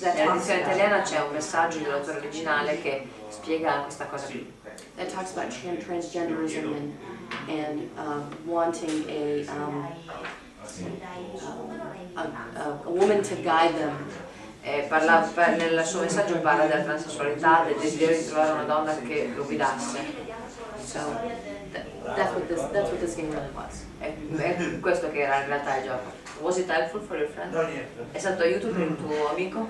Speaker 1: Nell'edizione italiana c'è un messaggio dell'autore originale che spiega questa cosa qui.
Speaker 2: That talks about transgenderism and wanting a woman to guide them.
Speaker 1: Nel suo messaggio parla della transessualità, del desiderio di trovare una donna che lo guidasse.
Speaker 2: So that's what this game really was.
Speaker 1: È questo che era in realtà il gioco. Was it helpful for your friend? È stato aiuto per il tuo amico?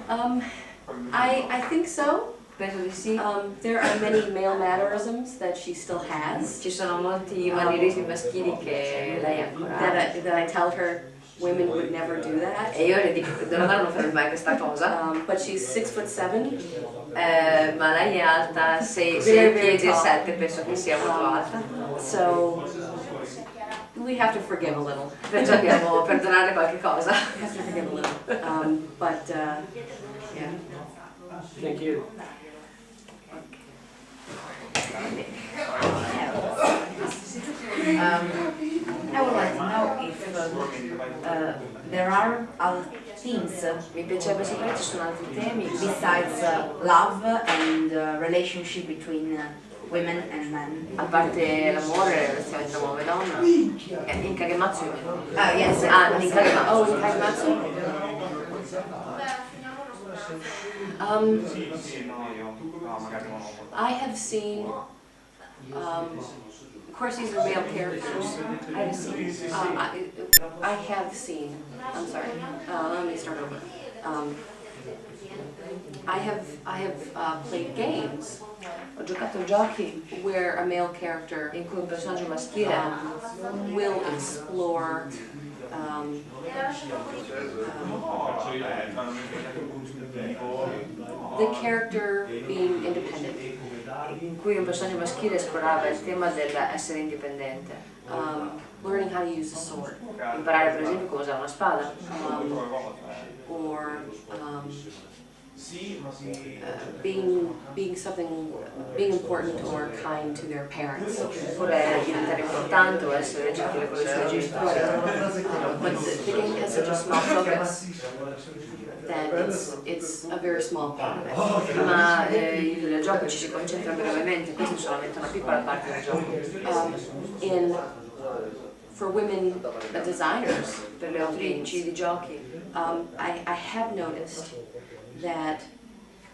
Speaker 2: I think so.
Speaker 1: Penso di sì.
Speaker 2: There are many male mannerisms that she still has.
Speaker 1: Ci sono molti manierismi maschili che lei ancora ha.
Speaker 2: That I tell her women would never do that.
Speaker 1: E io le dico che una donna non farebbe mai questa cosa.
Speaker 2: But she's 6'7".
Speaker 1: Ma lei è alta 6 piedi e 7, penso che sia molto alta.
Speaker 2: So we have to forgive a little.
Speaker 1: Perciò dobbiamo perdonare qualche cosa.
Speaker 2: We have to forgive a little. But yeah.
Speaker 6: Thank you.
Speaker 5: I would like to know if there are other themes
Speaker 1: Mi piacerebbe sapere se ci sono altri temi
Speaker 5: besides love and relationship between women and men.
Speaker 1: a parte l'amore e le relazioni tra uomo e donna. In Kagematsu.
Speaker 5: Yes.
Speaker 1: In Kagematsu.
Speaker 2: Oh, in Kagematsu? I have seen, of course these are male characters. I have seen, I have seen, I'm sorry, let me start over. I have played games.
Speaker 1: Ho giocato giochi
Speaker 2: Where a male character
Speaker 1: in cui un personaggio maschile
Speaker 2: will explore the character being independent,
Speaker 1: in cui un personaggio maschile esplorava il tema dell'essere indipendente,
Speaker 2: learning how to use a sword,
Speaker 1: imparare per esempio come usare una spada,
Speaker 2: or being important or kind to their parents.
Speaker 1: oppure diventare importante o essere gentile con i suoi genitori.
Speaker 2: But the game has such a small focus that it's a very small part of it.
Speaker 1: Ma il gioco ci si concentra brevemente, questa è solamente una piccola parte del gioco.
Speaker 2: For women designers,
Speaker 1: Per le autrici di giochi
Speaker 2: I have noticed that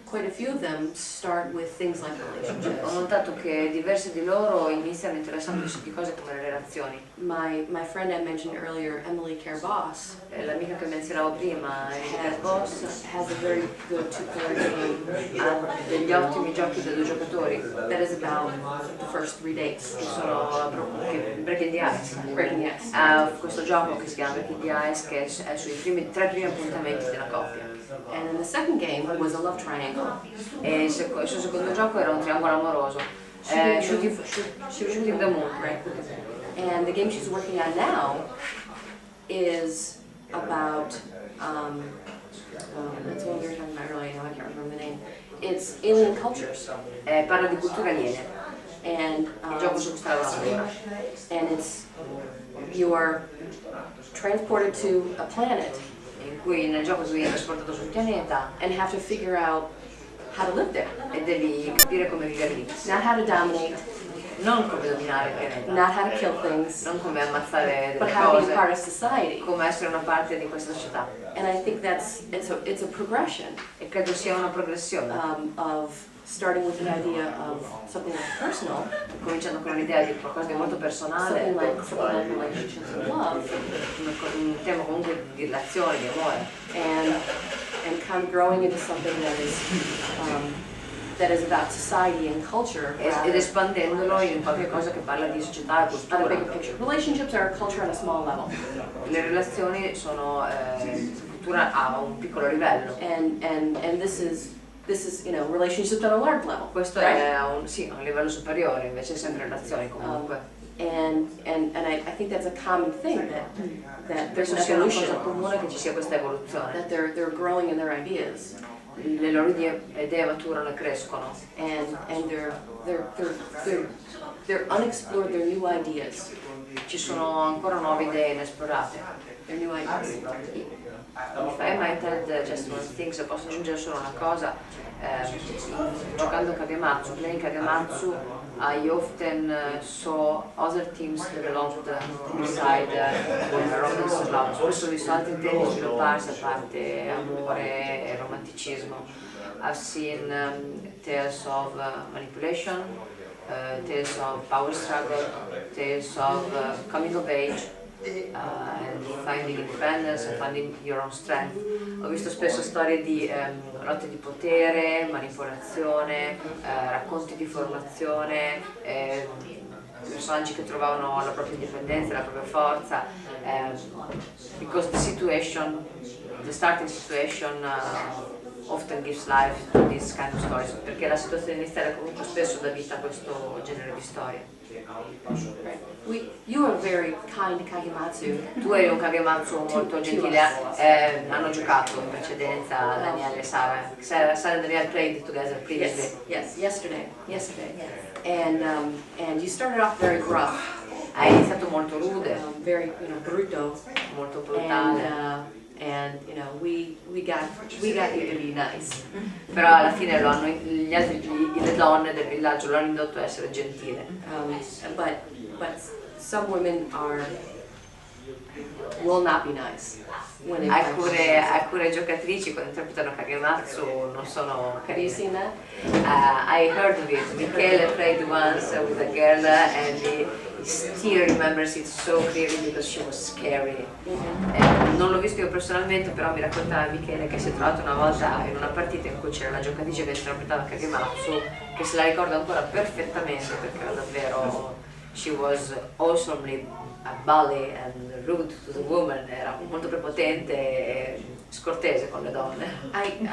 Speaker 2: quite a few of them start with things like relationships.
Speaker 1: ho notato che diverse di loro iniziano interessandosi di cose come le relazioni.
Speaker 2: My friend I mentioned earlier, Emily Care-Boss,
Speaker 1: L'amica che menzionavo prima, il boss,
Speaker 2: has a very good two-player game
Speaker 1: ha degli ottimi giochi da 2 giocatori
Speaker 2: that is about the first 3 dates.
Speaker 1: che sono Breaking the Ice.
Speaker 2: Breaking the Ice.
Speaker 1: Ha questo gioco che si chiama Breaking the Ice che è sui 3 primi appuntamenti della coppia.
Speaker 2: And then the second game was a love triangle.
Speaker 1: E il suo secondo gioco era un triangolo amoroso. Shooting the Moon, right?
Speaker 2: And the game she's working on now is about, that's what we were talking about earlier, now I can't remember the name. It's alien cultures.
Speaker 1: Parla di culture aliene.
Speaker 2: And,
Speaker 1: Il gioco su cui stavo prima.
Speaker 2: and you are transported to a planet
Speaker 1: In cui nel gioco tu vieni trasportato sul pianeta
Speaker 2: and have to figure out how to live there.
Speaker 1: e devi capire come vivere lì.
Speaker 2: Not how to dominate,
Speaker 1: Non come dominare il pianeta,
Speaker 2: not how to kill things,
Speaker 1: non come ammazzare
Speaker 2: but
Speaker 1: delle
Speaker 2: how to be
Speaker 1: cose,
Speaker 2: part of society.
Speaker 1: come essere una parte di questa società.
Speaker 2: And I think it's a progression
Speaker 1: E credo sia una progressione,
Speaker 2: of starting with the idea of something like personal,
Speaker 1: cominciando con l'idea di qualcosa di molto personale,
Speaker 2: something like relationships and love,
Speaker 1: un tema comunque di relazione, di amore,
Speaker 2: and kind of growing into something that is about society and culture,
Speaker 1: ed espandendolo in qualche cosa che parla di società e
Speaker 2: on a
Speaker 1: cultura.
Speaker 2: bigger picture. Relationships are a culture on a small level,
Speaker 1: Le relazioni sono cultura a un piccolo livello.
Speaker 2: and this is relationships on a large level.
Speaker 1: Questo
Speaker 2: right?
Speaker 1: è a un livello superiore, invece è sempre relazioni comunque.
Speaker 2: And I think that's a common thing that there's
Speaker 1: Penso
Speaker 2: an
Speaker 1: sia una cosa
Speaker 2: evolution,
Speaker 1: comune che ci sia questa evoluzione.
Speaker 2: that they're growing in their ideas,
Speaker 1: Le loro idee maturano e crescono
Speaker 2: and they're unexplored, their new ideas
Speaker 1: ci sono ancora nuove idee inesplorate.
Speaker 2: There are new ideas.
Speaker 1: If I might add just one thing, se posso aggiungere solo una cosa, giocando Kagematsu, playing Kagematsu, I often saw other themes developed inside romance love. Spesso ho visto altri temi svilupparsi a parte amore e romanticismo. I've seen tales of manipulation, tales of power struggle, tales of coming of age, and finding independence and finding your own strength. Ho visto spesso storie di lotte di potere, manipolazione, racconti di formazione, personaggi che trovavano la propria indipendenza, la propria forza, because the starting situation often gives life to these kind of stories, perché la situazione iniziale comunque spesso dà vita a questo genere di storie.
Speaker 2: You were very kind to Kagematsu.
Speaker 1: Tu eri un Kagematsu molto gentile, hanno giocato in precedenza Danielle e Sara. Sara and Danielle played together previously.
Speaker 2: Yes, yesterday. And you started off very gruff,
Speaker 1: Hai iniziato molto rude,
Speaker 2: very bruto,
Speaker 1: molto brutale,
Speaker 2: and we got you to be nice.
Speaker 1: però alla fine le donne del villaggio lo hanno indotto a essere gentile.
Speaker 2: But some women will not be nice when they
Speaker 1: Alcune giocatrici quando interpretano Kagematsu non sono
Speaker 2: Have you
Speaker 1: carine.
Speaker 2: seen that?
Speaker 1: I heard of it. Michele played once with a girl and he still remembers it so clearly because she was scary. Non l'ho visto io personalmente, però mi raccontava Michele che si è trovato una volta in una partita in cui c'era la giocatrice che interpretava Kagematsu, che se la ricorda ancora perfettamente perché era davvero, she was awesomely bully and rude to the woman, era molto prepotente e scortese con le donne.
Speaker 2: I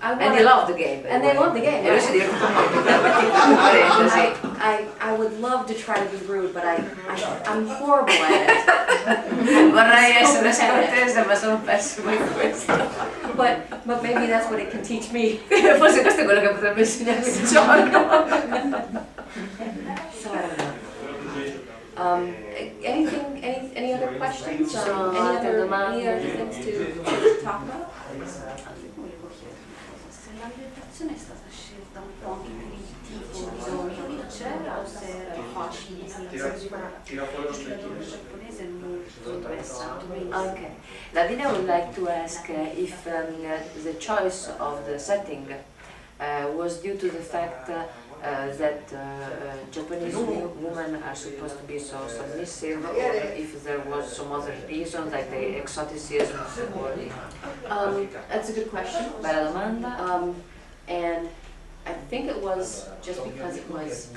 Speaker 1: And they loved the game.
Speaker 2: And they loved the game.
Speaker 1: E lui si divertì molto. Parentesi.
Speaker 2: I would love to try to be rude, but I'm horrible at it.
Speaker 1: Vorrei essere scortese, ma sono pessima in questo.
Speaker 2: But maybe that's what it can teach me.
Speaker 1: Forse questo è quello che potrebbe insegnarmi il gioco.
Speaker 2: Any other questions?
Speaker 1: Sono
Speaker 2: Any
Speaker 1: altre
Speaker 2: other
Speaker 1: domande?
Speaker 2: things to talk about?
Speaker 4: Volevo chiedere se l'ambientazione è stata scelta un po' anche per il tipo di bisogno che c'era o se era facile, nel senso che la letteratura giapponese è molto interessante.
Speaker 1: Okay. Lavina would like to ask if the choice of the setting was due to the fact that Japanese women are supposed to be so submissive, or if there was some other reason, like the exoticism or
Speaker 2: That's a good question.
Speaker 1: bella domanda.
Speaker 2: And I think it was just because it was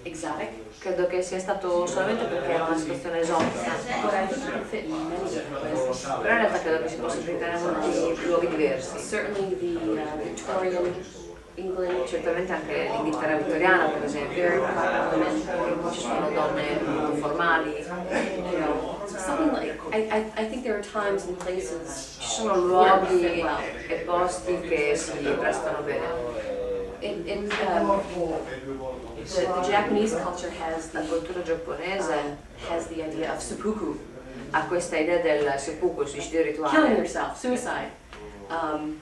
Speaker 2: exotic,
Speaker 1: Credo che sia stato solamente perché era una situazione esotica,
Speaker 2: but I think it could fit in many different places.
Speaker 1: però in realtà credo che si possa applicare in molti luoghi diversi.
Speaker 2: Certainly the Victorian England,
Speaker 1: Certamente anche l'Inghilterra vittoriana, per esempio,
Speaker 2: very proper women.
Speaker 1: ci sono donne molto formali,
Speaker 2: Something like I think there are times and places
Speaker 1: ci sono
Speaker 2: where it would
Speaker 1: luoghi
Speaker 2: fit well.
Speaker 1: e posti che si prestano bene.
Speaker 2: The Japanese culture has
Speaker 1: La cultura giapponese
Speaker 2: has the idea of seppuku,
Speaker 1: ha questa idea del seppuku, il suicidio
Speaker 2: killing
Speaker 1: rituale,
Speaker 2: yourself, suicide,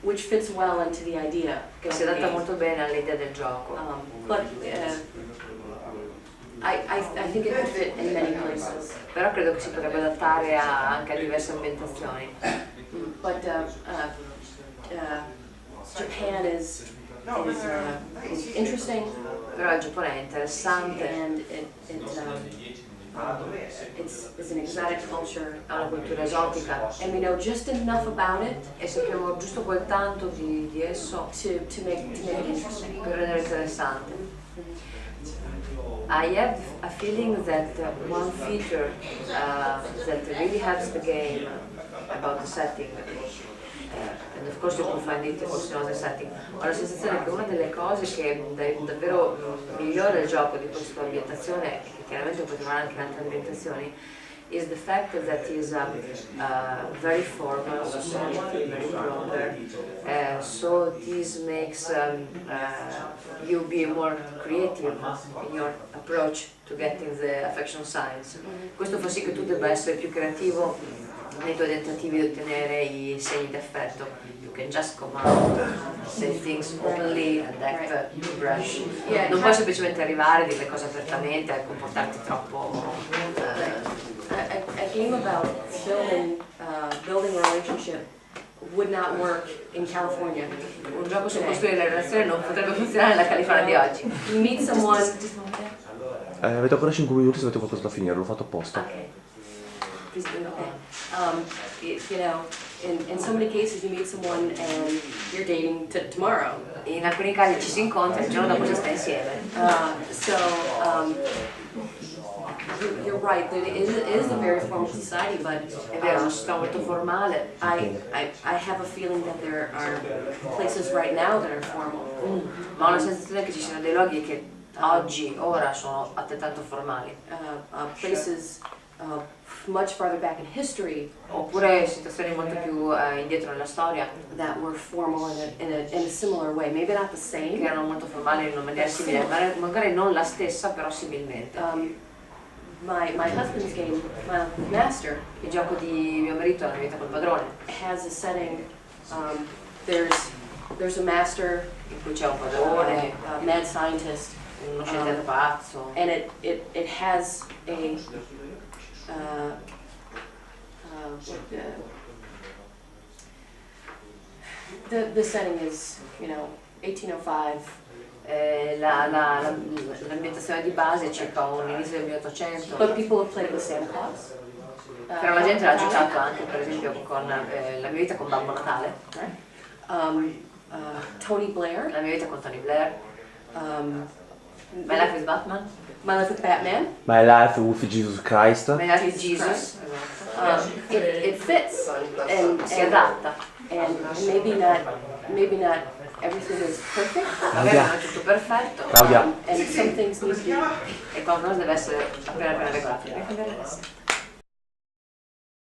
Speaker 2: which fits well into the idea.
Speaker 1: che si adatta molto bene all'idea del gioco.
Speaker 2: But I think it could fit in many places.
Speaker 1: Però credo che si potrebbe adattare anche a diverse ambientazioni.
Speaker 2: But Japan is interesting,
Speaker 1: Però il Giappone è interessante,
Speaker 2: and it's an exotic culture,
Speaker 1: ha una cultura esotica
Speaker 2: and we know just enough about it
Speaker 1: e sappiamo giusto quel tanto di esso
Speaker 2: to make it interesting.
Speaker 1: per rendere interessante. I have a feeling that one feature that really helps the game about the setting, and of course you can find it also in other setting, ho la sensazione che una delle cose che davvero migliora il gioco di questa ambientazione, e che chiaramente puoi trovare anche in altre ambientazioni, is the fact that is very formal society, very broader. So this makes you be more creative in your approach to getting the affection signs. Questo fa sì che tu debba essere più creativo nei tuoi tentativi di ottenere i segni d'affetto. You can just come out, say things openly and act brush. Non puoi semplicemente arrivare, dire le cose apertamente e comportarti troppo.
Speaker 2: A game about building a relationship would not work in California.
Speaker 1: Un gioco su costruire la relazione non potrebbe funzionare nella California di oggi.
Speaker 2: You meet someone.
Speaker 7: Avete ancora 5 minuti se avete qualcosa da finire, l'ho fatto apposta.
Speaker 2: Okay. You know, in so many cases you meet someone and you're dating tomorrow.
Speaker 1: In alcuni casi ci si incontra e il giorno dopo si sta insieme.
Speaker 2: You're right, that it is a very formal society, but
Speaker 1: È vero, è una società molto formale.
Speaker 2: I have a feeling that there are places right now that are formal.
Speaker 1: Ma ho la sensazione che ci siano dei luoghi che oggi, ora, sono altrettanto formali.
Speaker 2: Places much farther back in history
Speaker 1: Oppure situazioni molto più indietro nella storia,
Speaker 2: that were formal in a similar way, maybe not the
Speaker 1: che
Speaker 2: same.
Speaker 1: erano molto formali in una maniera simile, magari non la stessa, però similmente.
Speaker 2: My husband's game, my master,
Speaker 1: Il gioco di mio marito, La mia vita col padrone,
Speaker 2: has a setting. There's a master,
Speaker 1: in cui c'è un padrone,
Speaker 2: a mad scientist,
Speaker 1: uno scienziato pazzo,
Speaker 2: and it has a the setting is, you know, 1805.
Speaker 1: L'ambientazione di base è circa un inizio del 1800.
Speaker 2: But people have played with Santa Claus.
Speaker 1: Però la gente l'ha giocato anche, per esempio, con La mia vita con Babbo Natale,
Speaker 2: Tony Blair,
Speaker 1: La mia vita con Tony Blair, My Life with Batman,
Speaker 2: My Life with Batman.
Speaker 7: My Life with Jesus Christ.
Speaker 1: My Life with Jesus,
Speaker 2: It fits,
Speaker 1: si adatta.
Speaker 2: and maybe not everything is perfect.
Speaker 1: Magari non è tutto perfetto,
Speaker 7: Claudia.
Speaker 2: And some things need to be.
Speaker 1: e qualcosa deve essere appena regolato.